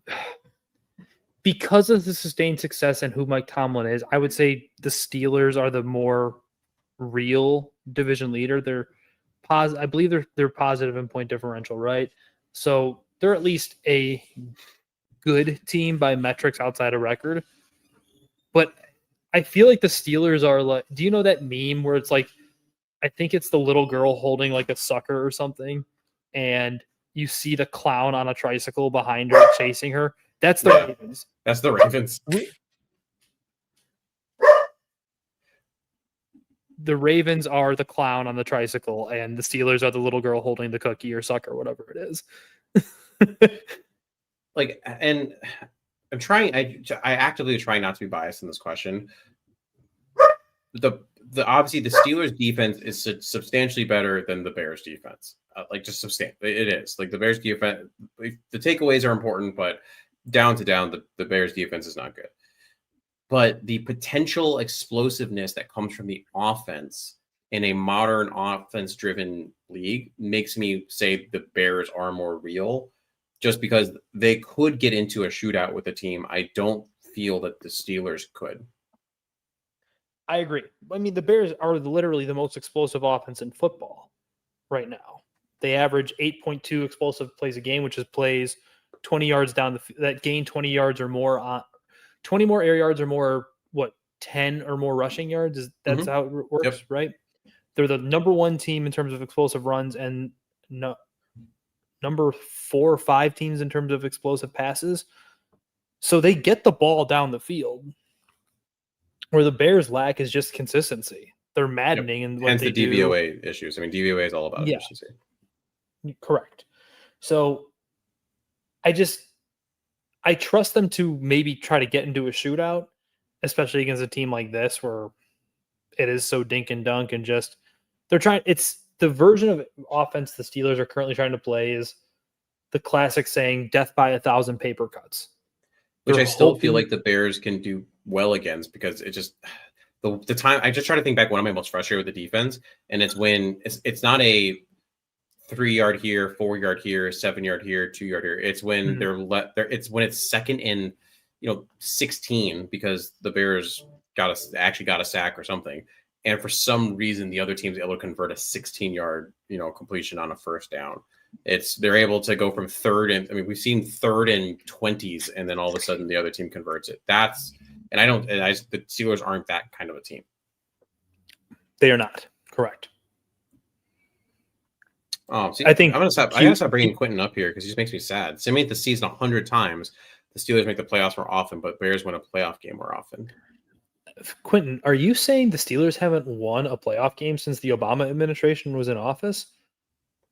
because of the sustained success and who Mike Tomlin is, I would say the Steelers are the more real division leader. They're positive. I believe they're positive in point differential, right? So they're at least a good team by metrics outside of record. But I feel like the Steelers are like, do you know that meme where it's like, I think it's the little girl holding like a sucker or something, and you see the clown on a tricycle behind her chasing her? That's the Ravens. That's the Ravens. The Ravens are the clown on the tricycle, and the Steelers are the little girl holding the cookie or sucker, whatever it is. Like, and I'm trying. I actively try not to be biased in this question. Obviously the Steelers defense is substantially better than the Bears defense. Like, just substantial. It is. Like, the Bears defense. The takeaways are important, but down, the Bears defense is not good. But the potential explosiveness that comes from the offense in a modern offense-driven league makes me say the Bears are more real, just because they could get into a shootout with a team. I don't feel that the Steelers could. I agree. I mean, the Bears are literally the most explosive offense in football right now. They average 8.2 explosive plays a game, which is plays 20 yards down that gain 20 yards or more on 20 more air yards or more, 10 or more rushing yards? That's how it works, yep. Right? They're the number 1 team in terms of explosive runs and number 4 or 5 teams in terms of explosive passes. So they get the ball down the field. Where the Bears lack is just consistency. They're maddening in what they do. Hence the DVOA issues. I mean, DVOA is all about efficiency. Correct. So I trust them to maybe try to get into a shootout, especially against a team like this where it is so dink and dunk, and just it's the version of offense the Steelers are currently trying to play is the classic saying, death by 1,000 paper cuts. Which I still feel like the Bears can do well against, because it just the time I just try to think back when I'm most frustrated with the defense, and it's when it's not a 3-yard here, 4-yard here, 7-yard here, 2-yard here. It's when it's when it's second and 16 because the Bears got a sack or something, and for some reason the other team's able to convert a 16-yard completion on a first down. They're able to go from third and we've seen 3rd and 20s, and then all of a sudden the other team converts it. The Steelers aren't that kind of a team. They are not. Correct. Oh, see, I think I'm gonna stop. I gotta stop bringing Quentin up here because he just makes me sad. So, I made the season 100 times. The Steelers make the playoffs more often, but Bears win a playoff game more often. Quentin, are you saying the Steelers haven't won a playoff game since the Obama administration was in office?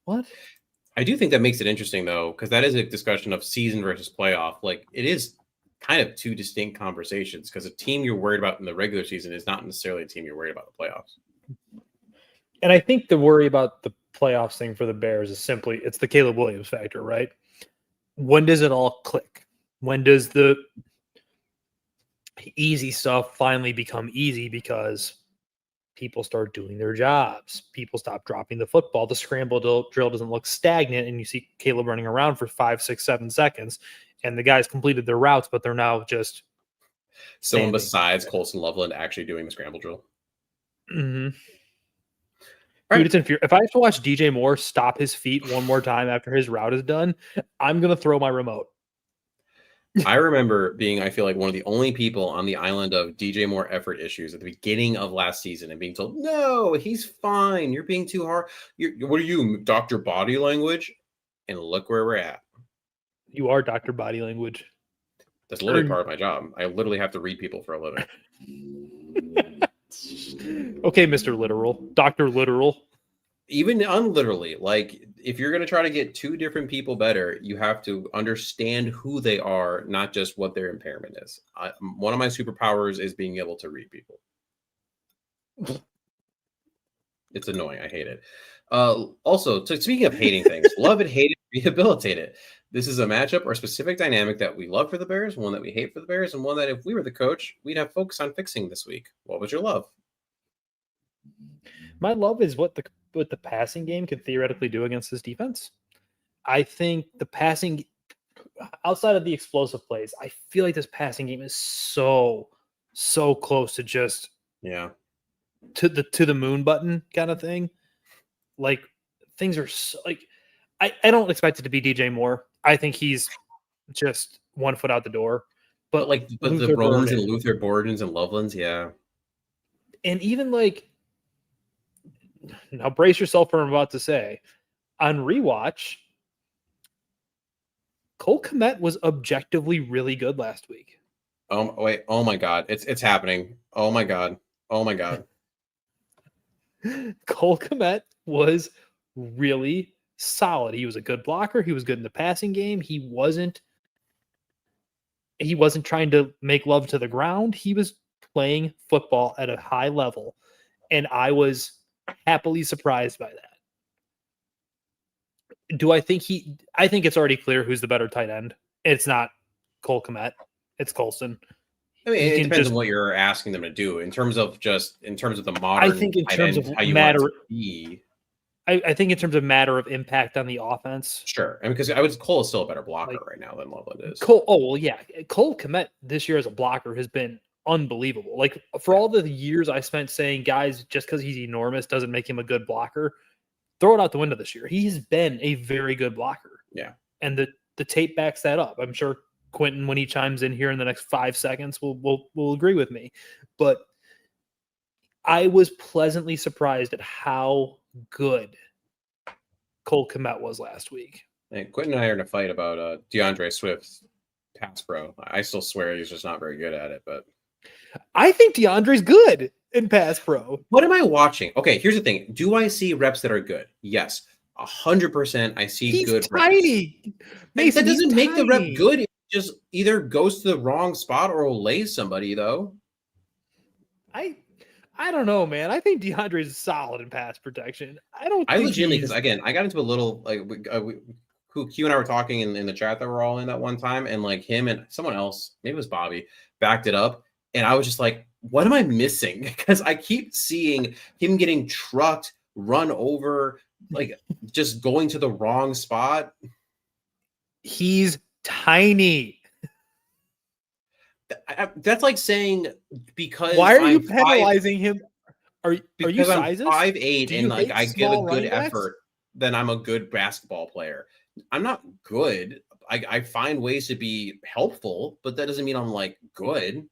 What? I do think that makes it interesting though, because that is a discussion of season versus playoff. Like it is kind of two distinct conversations because a team you're worried about in the regular season is not necessarily a team you're worried about in the playoffs. And I think the worry about the playoffs thing for the Bears is simply it's the Caleb Williams factor, right? When does it all click? When does the easy stuff finally become easy because people start doing their jobs? People stop dropping the football. The scramble drill doesn't look stagnant, and you see Caleb running around for 5, 6, 7 seconds, and the guys completed their routes, but they're now just someone standing. Besides Colson Loveland actually doing the scramble drill. Mm-hmm. Right. Dude, it's infuriating. If I have to watch DJ Moore stop his feet one more time after his route is done, I'm gonna throw my remote. I remember being, I feel like, one of the only people on the island of DJ Moore effort issues at the beginning of last season and being told, no, he's fine. You're being too hard. What are you, Dr. Body Language? And look where we're at. You are Dr. Body Language. That's literally part of my job. I literally have to read people for a living. Okay, Mr. Literal. Dr. Literal. Even unliterally, like if you're going to try to get two different people better, you have to understand who they are, not just what their impairment is. One of my superpowers is being able to read people. It's annoying. I hate it. Also, so speaking of hating things, love it, hate it, rehabilitate it. This is a matchup or a specific dynamic that we love for the Bears, one that we hate for the Bears, and one that if we were the coach, we'd have focus on fixing this week. What was your love? My love is what the passing game could theoretically do against this defense. I think the passing, outside of the explosive plays, I feel like this passing game is so close to just to the moon button kind of thing. Like things are so, like I don't expect it to be DJ Moore. I think he's just 1 foot out the door. But the Rones and Luther Bordens and Lovelands, yeah. And even like, now brace yourself for what I'm about to say. On rewatch, Cole Kmet was objectively really good last week. Wait, oh my God. It's happening. Oh my God. Oh my God. Cole Kmet was really solid. He was a good blocker. He was good in the passing game. He wasn't trying to make love to the ground. He was playing football at a high level. And I was happily surprised by that. I think it's already clear who's the better tight end. It's not Cole Kmet. It's Colson. I mean, it depends on what you're asking them to do in terms of the modern. I think in terms of matter. I think in terms of matter of impact on the offense. Sure. I mean, because Cole is still a better blocker right now than Loveland is. Cole Kmet this year as a blocker has been unbelievable. Like for all the years I spent saying, guys, just because he's enormous doesn't make him a good blocker, throw it out the window this year. He's been a very good blocker. Yeah. And the tape backs that up. I'm sure Quentin, when he chimes in here in the next 5 seconds, will agree with me. But I was pleasantly surprised at how good Cole Kmet was last week. And Quentin and I are in a fight about DeAndre Swift's pass pro. I still swear he's just not very good at it, but I think DeAndre's good in pass pro. What am I watching? Okay, here's the thing. Do I see reps that are good? Yes. 100% I see he's good tiny. reps. Mason, that doesn't make tiny. the rep good. It just either goes to the wrong spot or will lay somebody, though. I don't know, man. I think DeAndre's solid in pass protection. I legitimately, because again, I got into a little like Q and I were talking in the chat that we're all in that one time, and like him and someone else, maybe it was Bobby, backed it up, and I was just like, what am I missing? Because I keep seeing him getting trucked, run over, like just going to the wrong spot. He's tiny. That's like saying because why are you penalizing him? Are you sizes? I'm 5'8" and like I give a good effort, backs? Then I'm a good basketball player. I'm not good. I find ways to be helpful, but that doesn't mean I'm like good.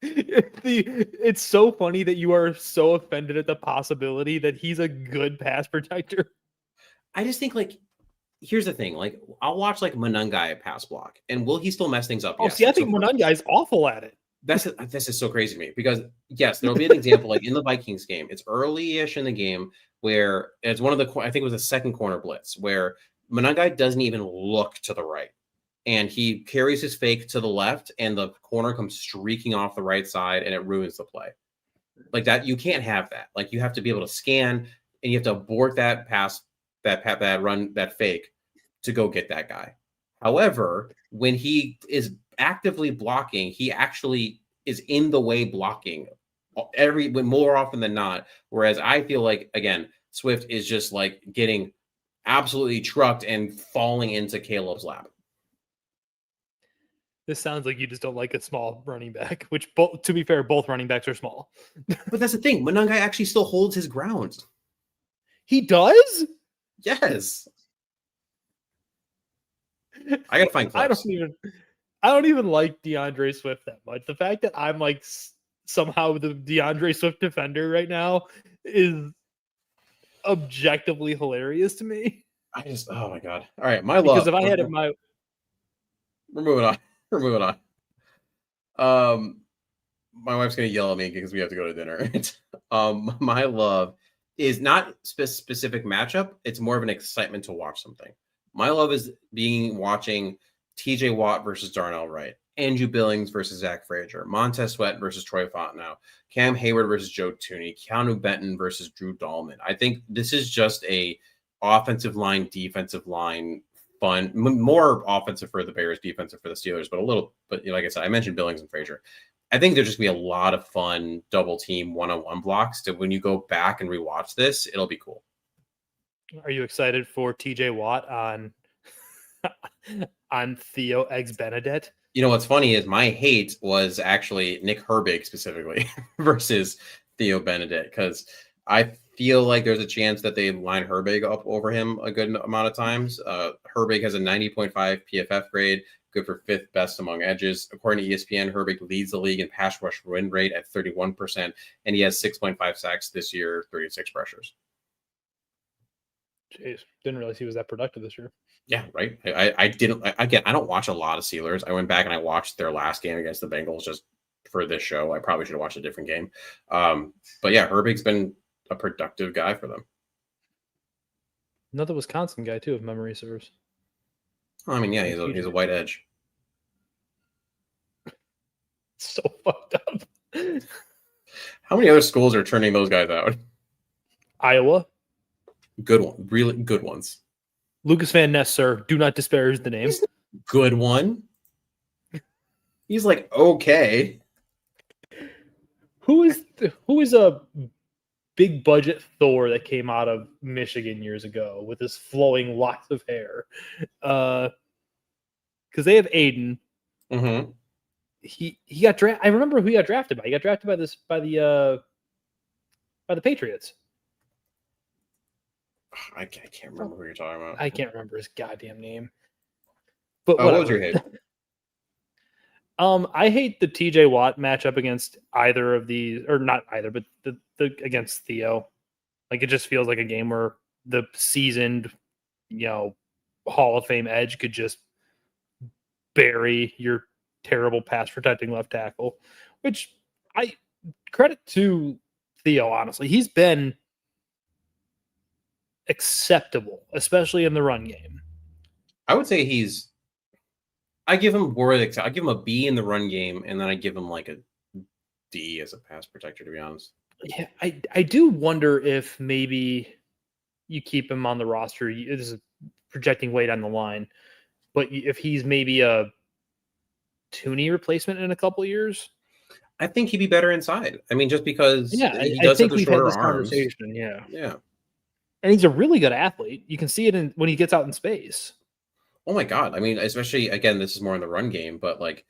It's so funny that you are so offended at the possibility that he's a good pass protector. I just think like here's the thing. Like I'll watch like Monangai pass block, and will he still mess things up? Oh, Yes. see, I Like, think Monangai is awful at it. this is so crazy to me because yes, there'll be an example like in the Vikings game. It's early-ish in the game where it's one of the I think it was the second corner blitz where Monangai doesn't even look to the right. And he carries his fake to the left, and the corner comes streaking off the right side, and it ruins the play. Like that, you can't have that. Like you have to be able to scan, and you have to abort that pass, that run, that fake, to go get that guy. However, when he is actively blocking, he actually is in the way blocking more often than not. Whereas I feel like again, Swift is just like getting absolutely trucked and falling into Caleb's lap. This sounds like you just don't like a small running back, which, to be fair, both running backs are small. But that's the thing. Monangai actually still holds his ground. He does? Yes. I gotta find clips. I don't even like DeAndre Swift that much. The fact that I'm like somehow the DeAndre Swift defender right now is objectively hilarious to me. Oh my god. All right, my because love. if I had it my We're moving on. We're moving on. My wife's gonna yell at me because we have to go to dinner. My love is not specific matchup. It's more of an excitement to watch something. My love is watching T.J. Watt versus Darnell Wright, Andrew Billings versus Zach Frazier, Montez Sweat versus Troy Fontenot, Cam Hayward versus Joe Tooney, Keanu Benton versus Drew Dahlman. I think this is just a offensive line, defensive line. Fun, more offensive for the Bears, defensive for the Steelers, but like I said, I mentioned Billings and Frazier. I think there's just gonna be a lot of fun double team one-on-one blocks. So when you go back and rewatch this, it'll be cool. Are you excited for TJ Watt on Theo Eggs Benedette? You know what's funny is my hate was actually Nick Herbig specifically versus Theo Benedict because I feel like there's a chance that they line Herbig up over him a good amount of times. Herbig has a 90.5 PFF grade, good for 5th best among edges. According to ESPN, Herbig leads the league in pass rush win rate at 31%, and he has 6.5 sacks this year, 36 pressures. Jeez, didn't realize he was that productive this year. Yeah, right. I don't watch a lot of Steelers. I went back and I watched their last game against the Bengals just for this show. I probably should have watched a different game. But yeah, Herbig's been a productive guy for them. Another Wisconsin guy too, if memory serves. I mean, yeah, he's a white edge. So fucked up. How many other schools are turning those guys out? Iowa. Good one, really good ones. Lucas Van Ness, sir. Do not disparage the name. Good one. He's like okay. Who is a big budget Thor that came out of Michigan years ago with his flowing locks of hair? Because they have Aiden. Mm-hmm. He got drafted. I remember who he got drafted by. He got drafted by the Patriots. I can't remember who you're talking about. I can't remember his goddamn name. But what was your hate? I hate the TJ Watt matchup against either of these, or not either, but the against Theo. Like it just feels like a game where the seasoned, Hall of Fame edge could just bury your terrible pass protecting left tackle. Which I credit to Theo, honestly. He's been acceptable, especially in the run game. I would say I give him I give him a B in the run game, and then I give him like a D as a pass protector, to be honest. Yeah, I do wonder if maybe you keep him on the roster. This is projecting way down the line, but if he's maybe a Tooney replacement in a couple of years, I think he'd be better inside. I mean, just because he does have the we've shorter had this arms. conversation. Yeah. And he's a really good athlete. You can see it when he gets out in space. Oh my God. I mean, especially again, this is more in the run game, but like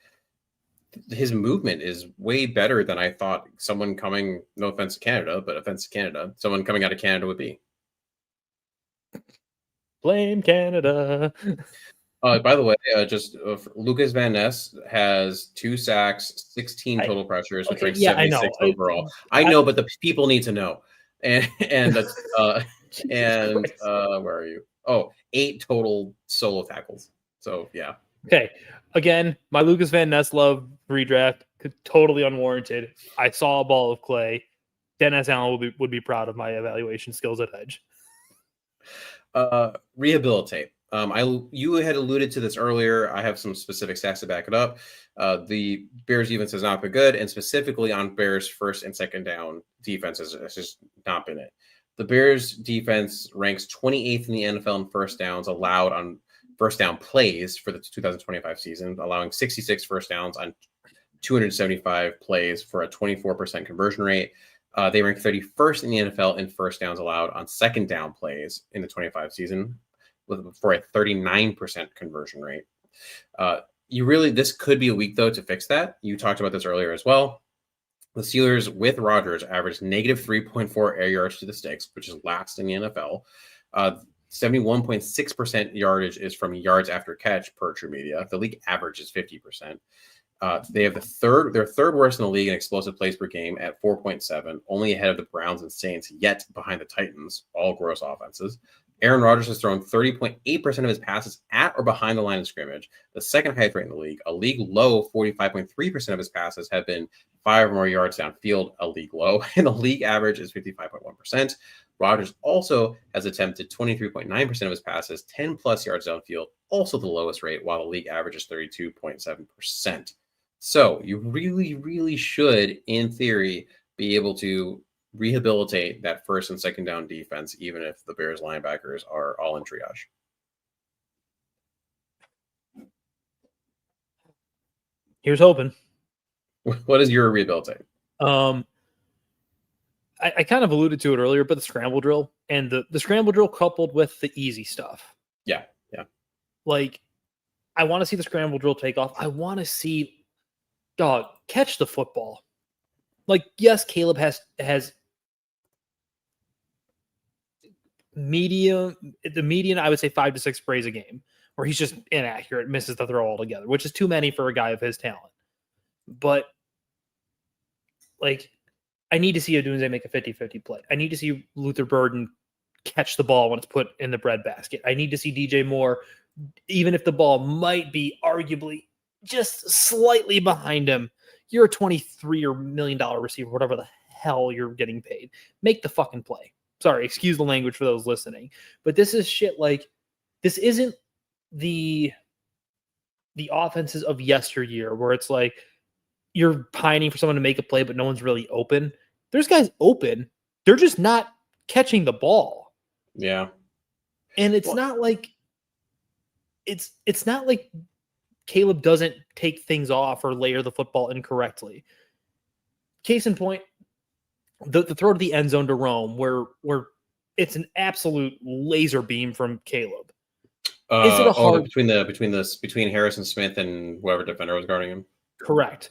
his movement is way better than I thought someone coming, no offense to Canada, but offense to Canada, someone coming out of Canada would be. Blame Canada. By the way, Lucas Van Ness has 2 sacks, 16 total pressures, which ranks yeah, I know. 76 overall. I know, but the people need to know. And that's where are you? Oh, 8 total solo tackles. So yeah. Okay. Again, my Lucas Van Ness love redraft, totally unwarranted. I saw a ball of clay. Dennis Allen would be proud of my evaluation skills at edge. Rehabilitate. You had alluded to this earlier. I have some specific stats to back it up. The Bears defense has not been good, and specifically on Bears first and second down defenses has just not been it. The Bears defense ranks 28th in the NFL in first downs allowed on first down plays for the 2025 season, allowing 66 first downs on 275 plays for a 24% conversion rate. They rank 31st in the NFL in first downs allowed on second down plays in the 25 season for a 39% conversion rate. This could be a week, though, to fix that. You talked about this earlier as well. The Steelers with Rodgers averaged negative 3.4 air yards to the sticks, which is last in the NFL. 71.6% yardage is from yards after catch per True Media. The league average is 50%. They have they're third worst in the league in explosive plays per game at 4.7, only ahead of the Browns and Saints, yet behind the Titans, all gross offenses. Aaron Rodgers has thrown 30.8% of his passes at or behind the line of scrimmage, the second highest rate in the league. A league low 45.3% of his passes have been 5 or more yards downfield, a league low, and the league average is 55.1%. Rodgers also has attempted 23.9% of his passes, 10 plus yards downfield, also the lowest rate, while the league average is 32.7%. So you really, really should, in theory, be able to rehabilitate that first and second down defense, even if the Bears linebackers are all in triage. Here's hoping. What is your rehabilitate? I kind of alluded to it earlier, but the scramble drill and the scramble drill coupled with the easy stuff. Yeah. Like, I want to see the scramble drill take off. I want to see, catch the football. Like, yes, Caleb has the median, I would say 5 to 6 sprays a game, where he's just inaccurate, misses the throw altogether, which is too many for a guy of his talent. But, like, I need to see Odunze make a 50-50 play. I need to see Luther Burden catch the ball when it's put in the breadbasket. I need to see DJ Moore, even if the ball might be arguably just slightly behind him. You're a $23 million receiver, whatever the hell you're getting paid. Make the fucking play. Sorry, excuse the language for those listening. But this is shit like, this isn't the offenses of yesteryear where it's like you're pining for someone to make a play, but no one's really open. There's guys open. They're just not catching the ball. Yeah. And it's not like Caleb doesn't take things off or layer the football incorrectly. Case in point, the throw to the end zone to Rome, where it's an absolute laser beam from Caleb. Is it a hard between Harrison Smith and whoever defender was guarding him? Correct.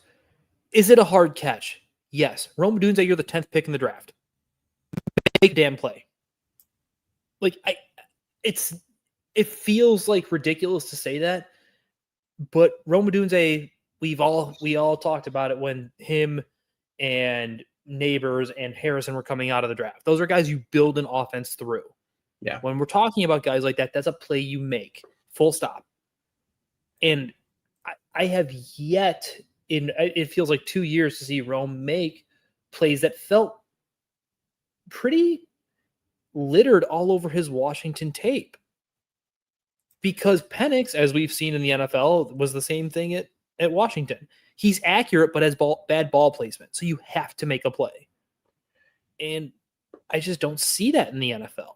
Is it a hard catch? Yes. Rome Odunze, you're the 10th pick in the draft. Make a damn play. Like, it feels like ridiculous to say that, but Rome Odunze, we all talked about it when him and Neighbors and Harrison were coming out of the draft. Those are guys you build an offense through. Yeah. When we're talking about guys like that, that's a play you make. Full stop. And I have yet it feels like 2 years to see Rome make plays that felt pretty littered all over his Washington tape. Because Penix, as we've seen in the NFL, was the same thing at Washington. He's accurate, but has bad ball placement. So you have to make a play. And I just don't see that in the NFL.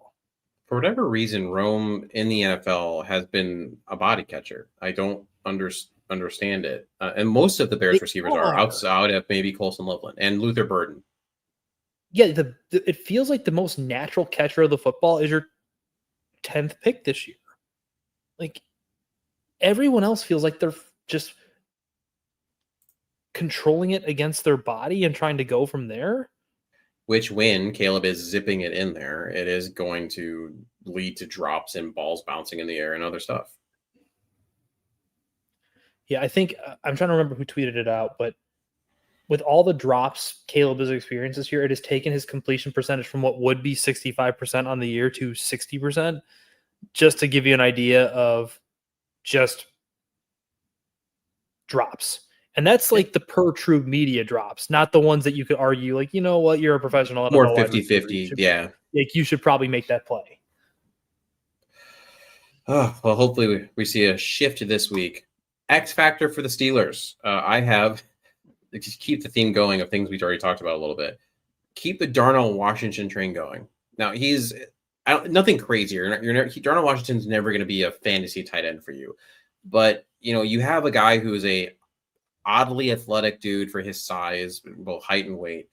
For whatever reason, Rome in the NFL has been a body catcher. I don't understand it. And most of the Bears receivers are outside of maybe Colson Loveland and Luther Burden. Yeah, it feels like the most natural catcher of the football is your 10th pick this year. Like, everyone else feels like they're just controlling it against their body and trying to go from there. Which, when Caleb is zipping it in there, it is going to lead to drops and balls bouncing in the air and other stuff. Yeah, I think I'm trying to remember who tweeted it out, but with all the drops Caleb has experienced this year, it has taken his completion percentage from what would be 65% on the year to 60%, just to give you an idea of just drops. And that's like the per true media drops, not the ones that you could argue, like, you know what, you're a professional. More NFL wide receiver. 50-50, yeah. Like, you should probably make that play. Oh, well, hopefully we see a shift this week. X factor for the Steelers. I have, just keep the theme going of things we've already talked about a little bit. Keep the Darnell Washington train going. Now, he's nothing crazy. Darnell Washington's never going to be a fantasy tight end for you. But, you have a guy who is a oddly athletic dude for his size, both height and weight.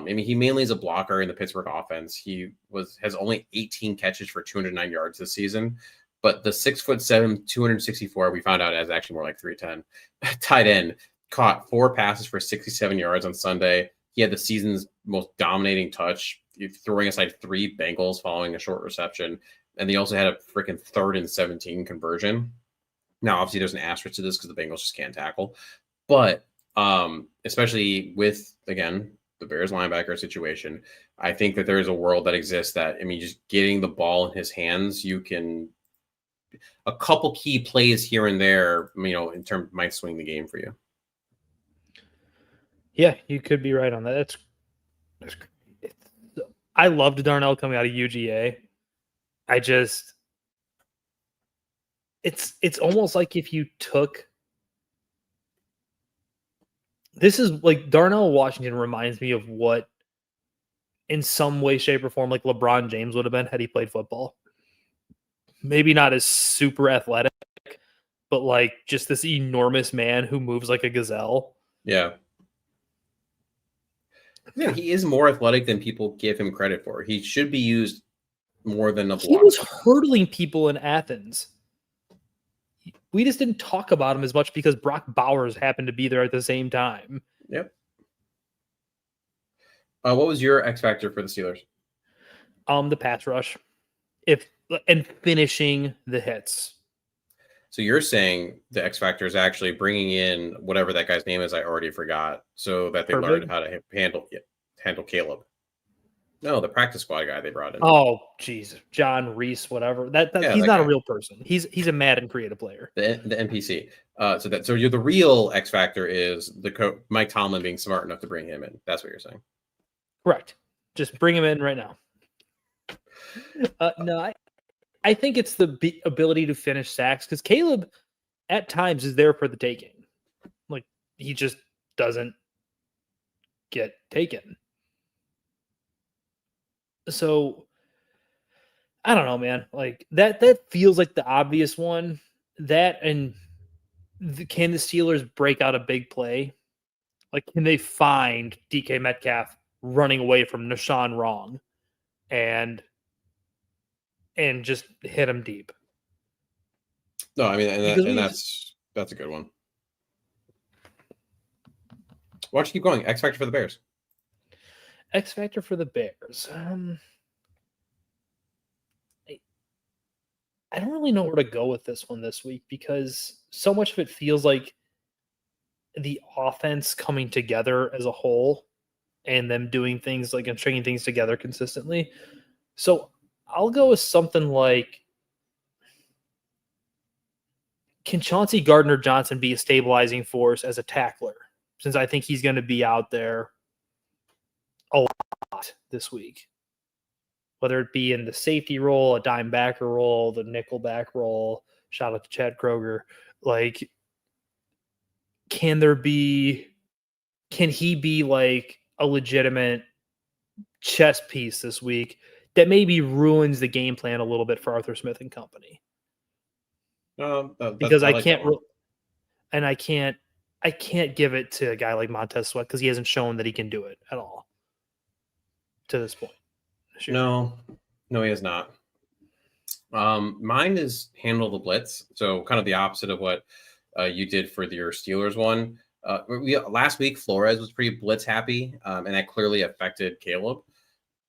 He mainly is a blocker in the Pittsburgh offense. He has only 18 catches for 209 yards this season. But the 6'7", 264, we found out is actually more like 310. Tight end caught 4 passes for 67 yards on Sunday. He had the season's most dominating touch, throwing aside 3 Bengals following a short reception. And they also had a freaking 3rd and 17 conversion. Now, obviously, there's an asterisk to this because the Bengals just can't tackle. But especially with, again, the Bears linebacker situation, I think that there is a world that exists that, just getting the ball in his hands, you can – a couple key plays here and there, in terms might swing the game for you. Yeah, you could be right on that. That's great. I loved Darnell coming out of UGA. It's almost like if you took, this is like Darnell Washington reminds me of what in some way, shape, or form, like LeBron James would have been had he played football. Maybe not as super athletic, but like just this enormous man who moves like a gazelle. Yeah. Yeah, he is more athletic than people give him credit for. He should be used more than a block. He was hurdling people in Athens. We just didn't talk about him as much because Brock Bowers happened to be there at the same time. Yep. What was your X factor for the Steelers? The pass rush. And finishing the hits. So you're saying the X factor is actually bringing in whatever that guy's name is, I already forgot, so that they learned how to handle Caleb. No, the practice squad guy they brought in. Oh, geez, John Reese, whatever. He's not a real person. He's a Madden creative player. The NPC. So you're the real X factor is the Mike Tomlin being smart enough to bring him in. That's what you're saying. Correct. Just bring him in right now. No, I think it's the ability to finish sacks because Caleb at times is there for the taking. Like, he just doesn't get taken. So I don't know, man. Like that feels like the obvious one. That and can the Steelers break out a big play? Like, can they find DK Metcalf running away from Nashawn wrong and just hit him deep? No, and that's a good one. Why don't you keep going? X factor for the Bears. X factor for the Bears. I don't really know where to go with this one this week because so much of it feels like the offense coming together as a whole and them doing things like and stringing things together consistently. So I'll go with something like, can Chauncey Gardner-Johnson be a stabilizing force as a tackler? Since I think he's going to be out there a lot this week, whether it be in the safety role, a dime backer role, the nickel back role. Shout out to Chad Kroger. Like, can he be like a legitimate chess piece this week that maybe ruins the game plan a little bit for Arthur Smith and company? Because I can't give it to a guy like Montez Sweat because he hasn't shown that he can do it at all to this point. Sure. No, he has not. Mine is handle the blitz. So kind of the opposite of what you did for your Steelers one. Last week, Flores was pretty blitz happy, and that clearly affected Caleb,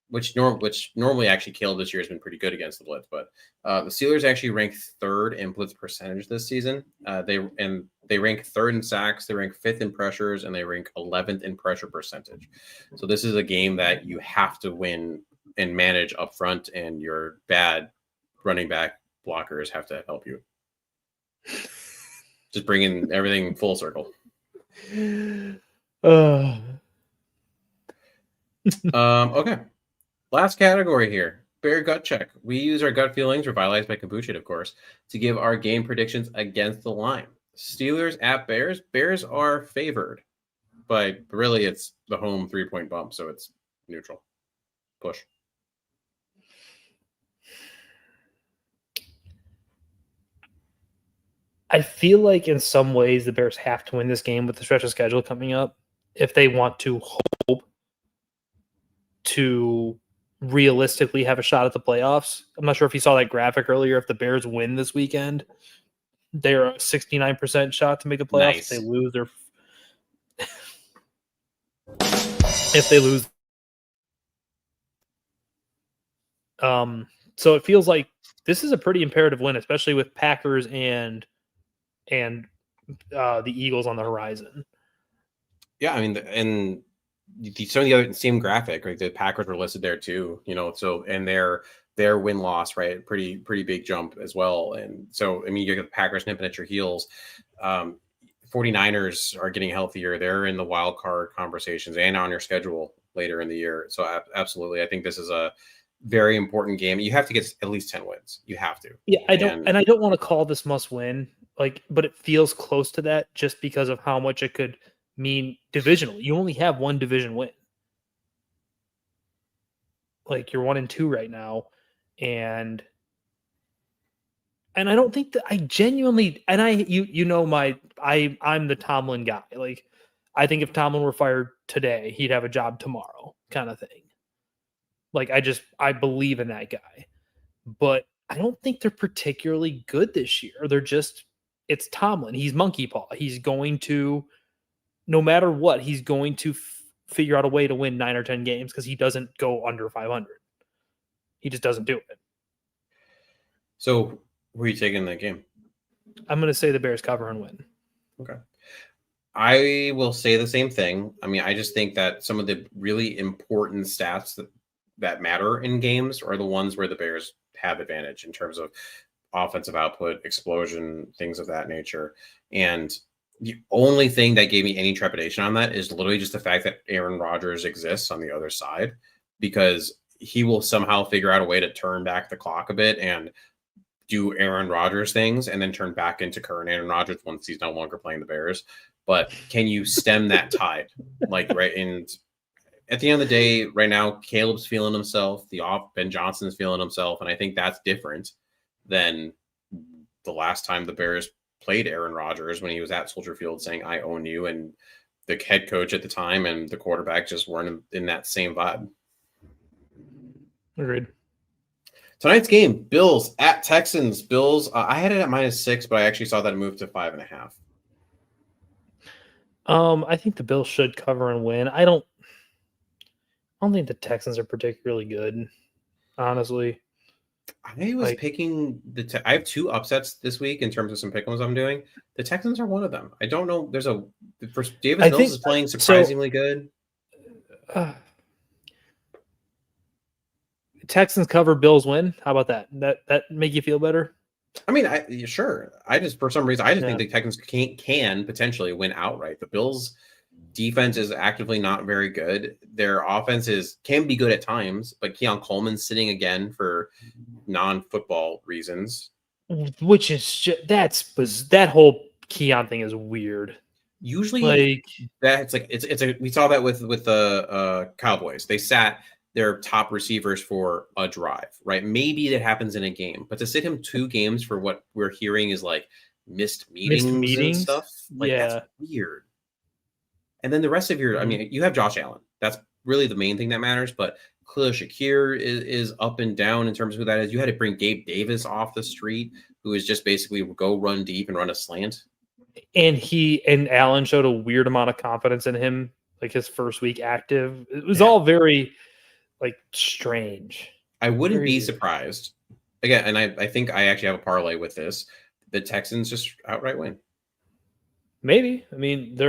which normally actually Caleb this year has been pretty good against the blitz. But the Steelers actually ranked 3rd in blitz percentage this season. And They rank third in sacks, they rank fifth in pressures, and they rank 11th in pressure percentage. So this is a game that you have to win and manage up front, and your bad running back blockers have to help you. Just bringing everything full circle. Okay. Last category here. Bear gut check. We use our gut feelings, revitalized by kombucha, of course, to give our game predictions against the line. Steelers at Bears. Bears are favored, but really it's the home 3-point bump, so it's neutral. Push. I feel like in some ways the Bears have to win this game with the stretch of schedule coming up if they want to hope to realistically have a shot at the playoffs. I'm not sure if you saw that graphic earlier. If the Bears win this weekend, they're a 69% shot to make the playoffs. Nice. If they lose, they're if they lose. So it feels like this is a pretty imperative win, especially with Packers and the Eagles on the horizon. Yeah, I mean, and some of the other same graphic, right? The Packers were listed there too, so and their win-loss, right? Pretty big jump as well. And so, I mean, you get the Packers nipping at your heels. 49ers are getting healthier. They're in the wild card conversations and on your schedule later in the year. So absolutely, I think this is a very important game. You have to get at least 10 wins. You have to. Yeah, I don't want to call this must win, but it feels close to that just because of how much it could mean divisionally. You only have one division win. Like you're 1-2 right now, and I don't think that I genuinely, and I'm the Tomlin guy. Like I think if Tomlin were fired today, he'd have a job tomorrow, kind of thing. Like I believe in that guy, but I don't think they're particularly good this year. It's Tomlin. He's monkey paw. He's going to, no matter what, he's going to figure out a way to win 9 or 10 games because he doesn't go under 500. He just doesn't do it. So who are you taking in that game? I'm going to say the Bears cover and win. Okay. I will say the same thing. I mean, I just think that some of the really important stats that matter in games are the ones where the Bears have advantage in terms of offensive output, explosion, things of that nature. And the only thing that gave me any trepidation on that is literally just the fact that Aaron Rodgers exists on the other side, because he will somehow figure out a way to turn back the clock a bit and do Aaron Rodgers things and then turn back into current Aaron Rodgers once he's no longer playing the Bears. But can you stem that tide? Right. And at the end of the day, right now, Caleb's feeling himself. Ben Johnson's feeling himself. And I think that's different than the last time the Bears played Aaron Rodgers when he was at Soldier Field saying, I own you. And the head coach at the time and the quarterback just weren't in that same vibe. Agreed. Tonight's game, Bills at Texans. Bills, I had it at -6, but I actually saw that move to 5.5. I think the Bills should cover and win. I don't think the Texans are particularly good, honestly. I was picking I have 2 upsets this week in terms of some pick 'ems I'm doing. The Texans are one of them. I don't know. Davis Mills is playing surprisingly good. Texans cover, Bills win. How about that? That make you feel better? I mean, sure. For some reason, I just think the Texans can potentially win outright. The Bills' defense is actively not very good. Their offense can be good at times, but Keon Coleman's sitting again for non-football reasons. Which is that whole Keon thing is weird. Usually, we saw that with the Cowboys. They sat their top receivers for a drive, right? Maybe that happens in a game, but to sit him 2 games for what we're hearing is like missed meetings and stuff. That's weird. And then the rest of I mean, you have Josh Allen. That's really the main thing that matters, but Khalil Shakir is up and down in terms of who that is. You had to bring Gabe Davis off the street, who is just basically go run deep and run a slant. And Allen showed a weird amount of confidence in him, like his first week active. It was all very strange. I wouldn't be surprised. Again, and I think I actually have a parlay with this. The Texans just outright win. Maybe. I mean,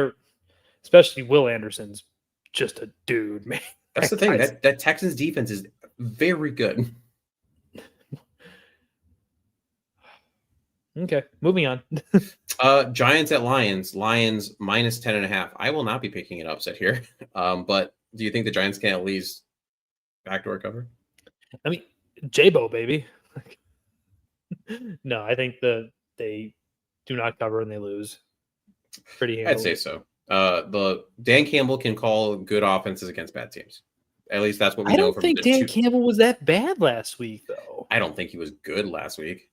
especially Will Anderson's just a dude, man. That's the thing. That Texans defense is very good. Okay, moving on. Giants at Lions. Lions minus 10.5. I will not be picking an upset here. But do you think the Giants can at least backdoor cover? I mean, J-Bo, baby. No, I think they do not cover and they lose. Pretty handily. I'd say so. The Dan Campbell can call good offenses against bad teams. At least that's what we I know don't from think Dan Campbell was that bad last week, though. I don't think he was good last week.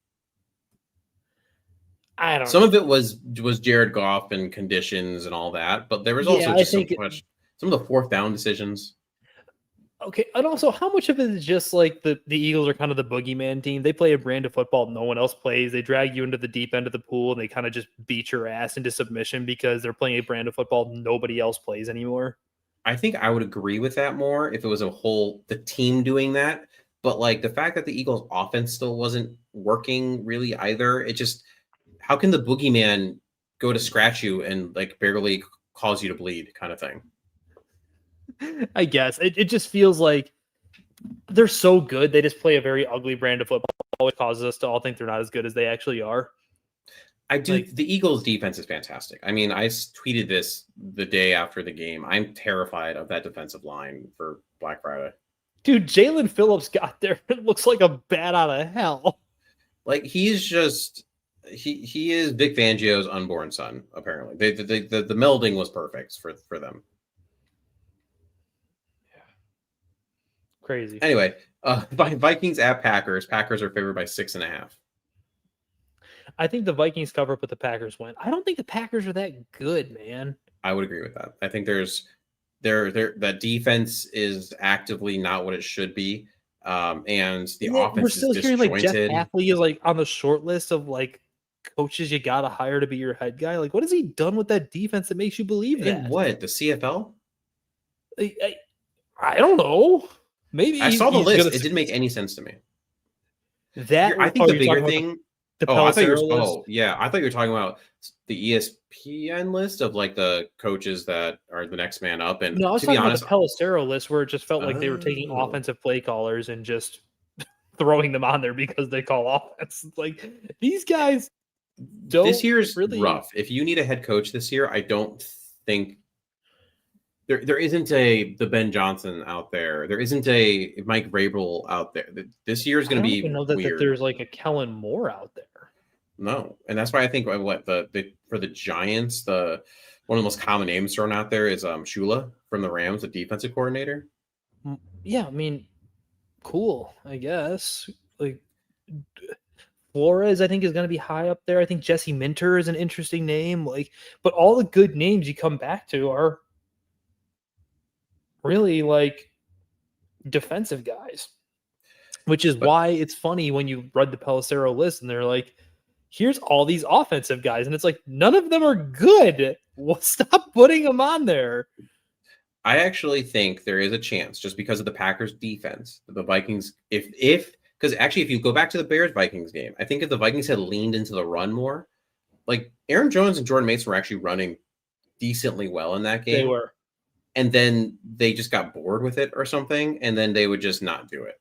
I don't Some know. of it was Jared Goff and conditions and all that, but there was also just some of the fourth down decisions. Okay, and also, how much of it is just like the Eagles are kind of the boogeyman team? They play a brand of football no one else plays. They drag you into the deep end of the pool, and they kind of just beat your ass into submission because they're playing a brand of football nobody else plays anymore. I think I would agree with that more if it was the team doing that. But like the fact that the Eagles' offense still wasn't working really either, it just how can the boogeyman go to scratch you and like barely cause you to bleed kind of thing? I guess it just feels like they're so good. They just play a very ugly brand of football, which causes us to all think they're not as good as they actually are. I do. The Eagles' defense is fantastic. I mean, I tweeted this the day after the game. I'm terrified of that defensive line for Black Friday. Dude, Jalen Phillips got there. It looks like a bat out of hell. Like he's just he is Vic Fangio's unborn son. Apparently, the melding was perfect for them. Crazy. Anyway, Vikings at Packers. Packers are favored by 6.5. I think the Vikings cover up, but the Packers win. I don't think the Packers are that good, man. I would agree with that. I think that defense is actively not what it should be, and the offense is disjointed. Like Jeff Hafley is like on the short list of like coaches you got to hire to be your head guy. Like, what has he done with that defense that makes you believe that? What, the CFL? I don't know. Maybe I saw the list. It didn't make any sense to me. I think the bigger thing. I thought you were talking about the ESPN list of like the coaches that are the next man up. And no, I was talking about the Pelissero list where it just felt like they were taking offensive play callers and just throwing them on there because they call offense. Like these guys don't. This year is really rough. If you need a head coach this year, I don't think there isn't the Ben Johnson out there. There isn't a Mike Vrabel out there. This year is going to be know that there's like a Kellen Moore out there. No, and that's why I think for the Giants, one of the most common names thrown out there is Shula from the Rams, the defensive coordinator. Yeah, I mean, cool, I guess. Like Flores, I think is going to be high up there. I think Jesse Minter is an interesting name. Like, but all the good names you come back to are really like defensive guys, which is why it's funny when you read the Pelissero list and they're like, here's all these offensive guys. And it's like, none of them are good. Well, stop putting them on there. I actually think there is a chance just because of the Packers defense, the Vikings, because actually, if you go back to the Bears-Vikings game, I think if the Vikings had leaned into the run more, like Aaron Jones and Jordan Mason were actually running decently well in that game. They were. And then they just got bored with it or something, and then they would just not do it.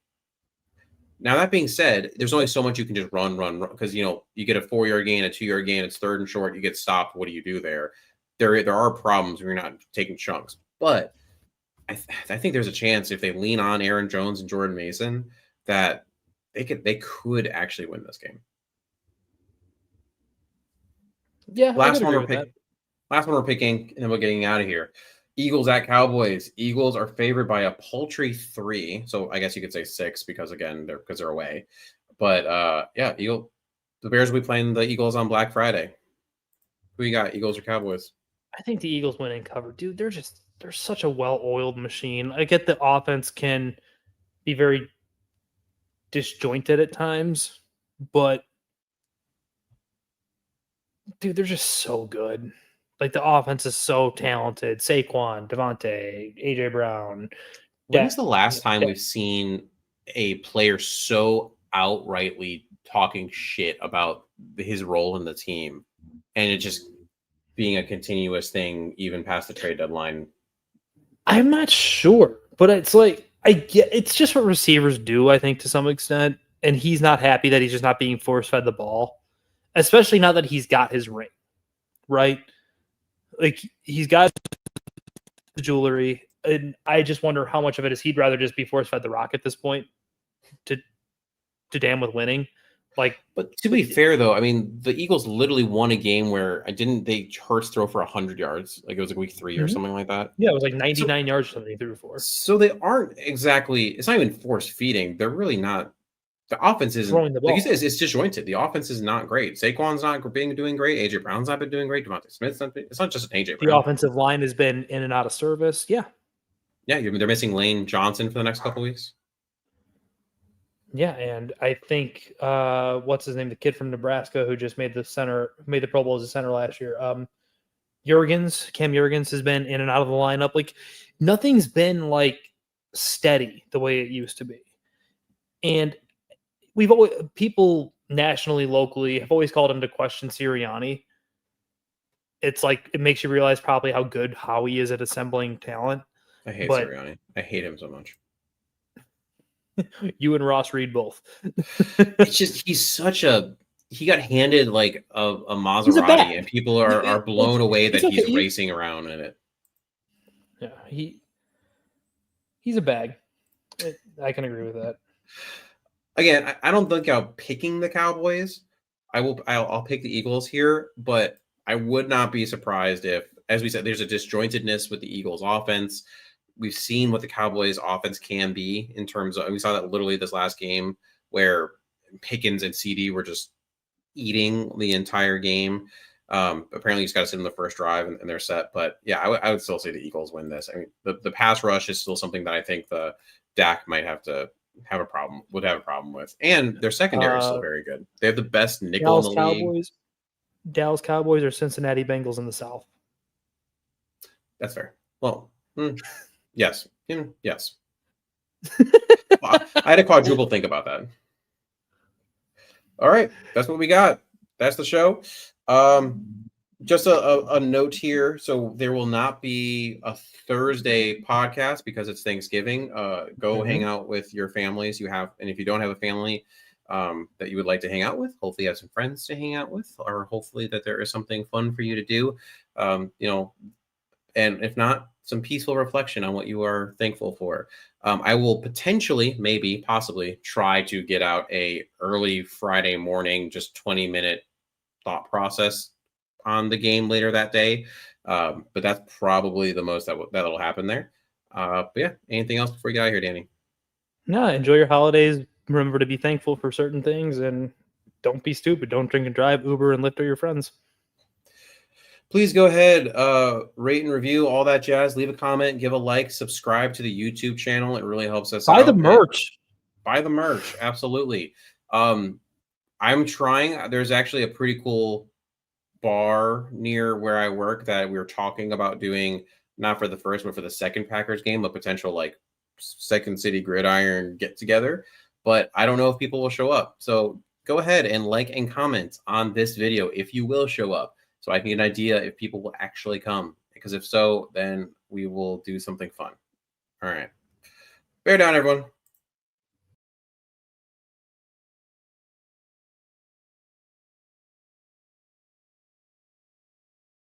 Now, that being said, there's only so much you can just run, because, you get a 4-yard gain, a 2-yard gain, it's third and short, you get stopped. What do you do there? There are problems when you're not taking chunks. But I think there's a chance if they lean on Aaron Jones and Jordan Mason that they could actually win this game. Yeah, last one we're picking, and then we're getting out of here. Eagles at Cowboys. Eagles are favored by a paltry 3. So I guess you could say 6 because they're away. But the Bears will be playing the Eagles on Black Friday. Who you got, Eagles or Cowboys? I think the Eagles win and cover. Dude, they're such a well-oiled machine. I get the offense can be very disjointed at times, but dude, they're just so good. Like the offense is so talented. Saquon, Devontae, AJ Brown. When's the last time we've seen a player so outrightly talking shit about his role in the team, and it just being a continuous thing even past the trade deadline? I'm not sure, but it's like I get it's just what receivers do, I think, to some extent. And he's not happy that he's just not being force fed the ball, especially now that he's got his ring, right? Like he's got the jewelry, and I just wonder how much of it is he'd rather just be force fed the rock at this point to damn with winning. Like, But to be fair, though, I mean, the Eagles literally won a game where they Hurts throw for 100 yards, like it was like week 3 or something like that. yeah, it was like 99 yards or something he threw for. So they aren't exactly. It's not even force feeding. They're really not. The offense isn't Throwing the like you ball. said. It's disjointed. The offense is not great. Saquon's not doing great. AJ Brown's not been doing great. Devontae Smith's not. It's not just an AJ The Brown. offensive line has been in and out of service. Yeah. Yeah, they're missing Lane Johnson for the next couple weeks. Yeah, and I think what's his name, the kid from Nebraska who just made the Pro Bowl as a center last year. Cam Jurgens has been in and out of the lineup. Like nothing's been like steady the way it used to be. And people nationally, locally have always called into question Sirianni. It's like it makes you realize probably how good Howie is at assembling talent. I hate Sirianni. I hate him so much. You and Ross Reed both. It's just he got handed like a Maserati, and people are blown away that he's racing around in it. Yeah, he's a bag. I can agree with that. Again, I don't think I'm picking the Cowboys. I'll pick the Eagles here, but I would not be surprised if, as we said, there's a disjointedness with the Eagles offense. We've seen what the Cowboys offense can be in terms of, and we saw that literally this last game where Pickens and CD were just eating the entire game. Apparently you just got to sit in the first drive and they're set. But yeah, I would still say the Eagles win this. I mean, the pass rush is still something that I think the Dak might have a problem with. And their secondary is still very good. They have the best nickel in the league. Dallas Cowboys or Cincinnati Bengals in the South? That's fair. Well, yes. Yes. I had a quadruple think about that. All right. That's what we got. That's the show. Just a note here. So there will not be a Thursday podcast because it's Thanksgiving. Go hang out with your families you have. And if you don't have a family that you would like to hang out with, hopefully you have some friends to hang out with, or hopefully that there is something fun for you to do. And if not, some peaceful reflection on what you are thankful for. I will potentially, maybe, possibly try to get out a early Friday morning, just 20-minute thought process on the game later that day. But that's probably the most that'll happen there. But yeah, anything else before you get out of here, Danny? No, enjoy your holidays. Remember to be thankful for certain things and don't be stupid. Don't drink and drive. Uber and Lyft are your friends. Please go ahead, rate and review, all that jazz. Leave a comment, give a like, subscribe to the YouTube channel. It really helps us out. Buy the merch. Buy the merch. Absolutely. I'm trying. There's actually a pretty cool bar near where I work that we were talking about doing, not for the first, but for the second Packers game, a potential like Second City Gridiron get together. But I don't know if people will show up. So go ahead and like and comment on this video if you will show up, so I can get an idea if people will actually come. Because if so, then we will do something fun. All right. Bear down, everyone.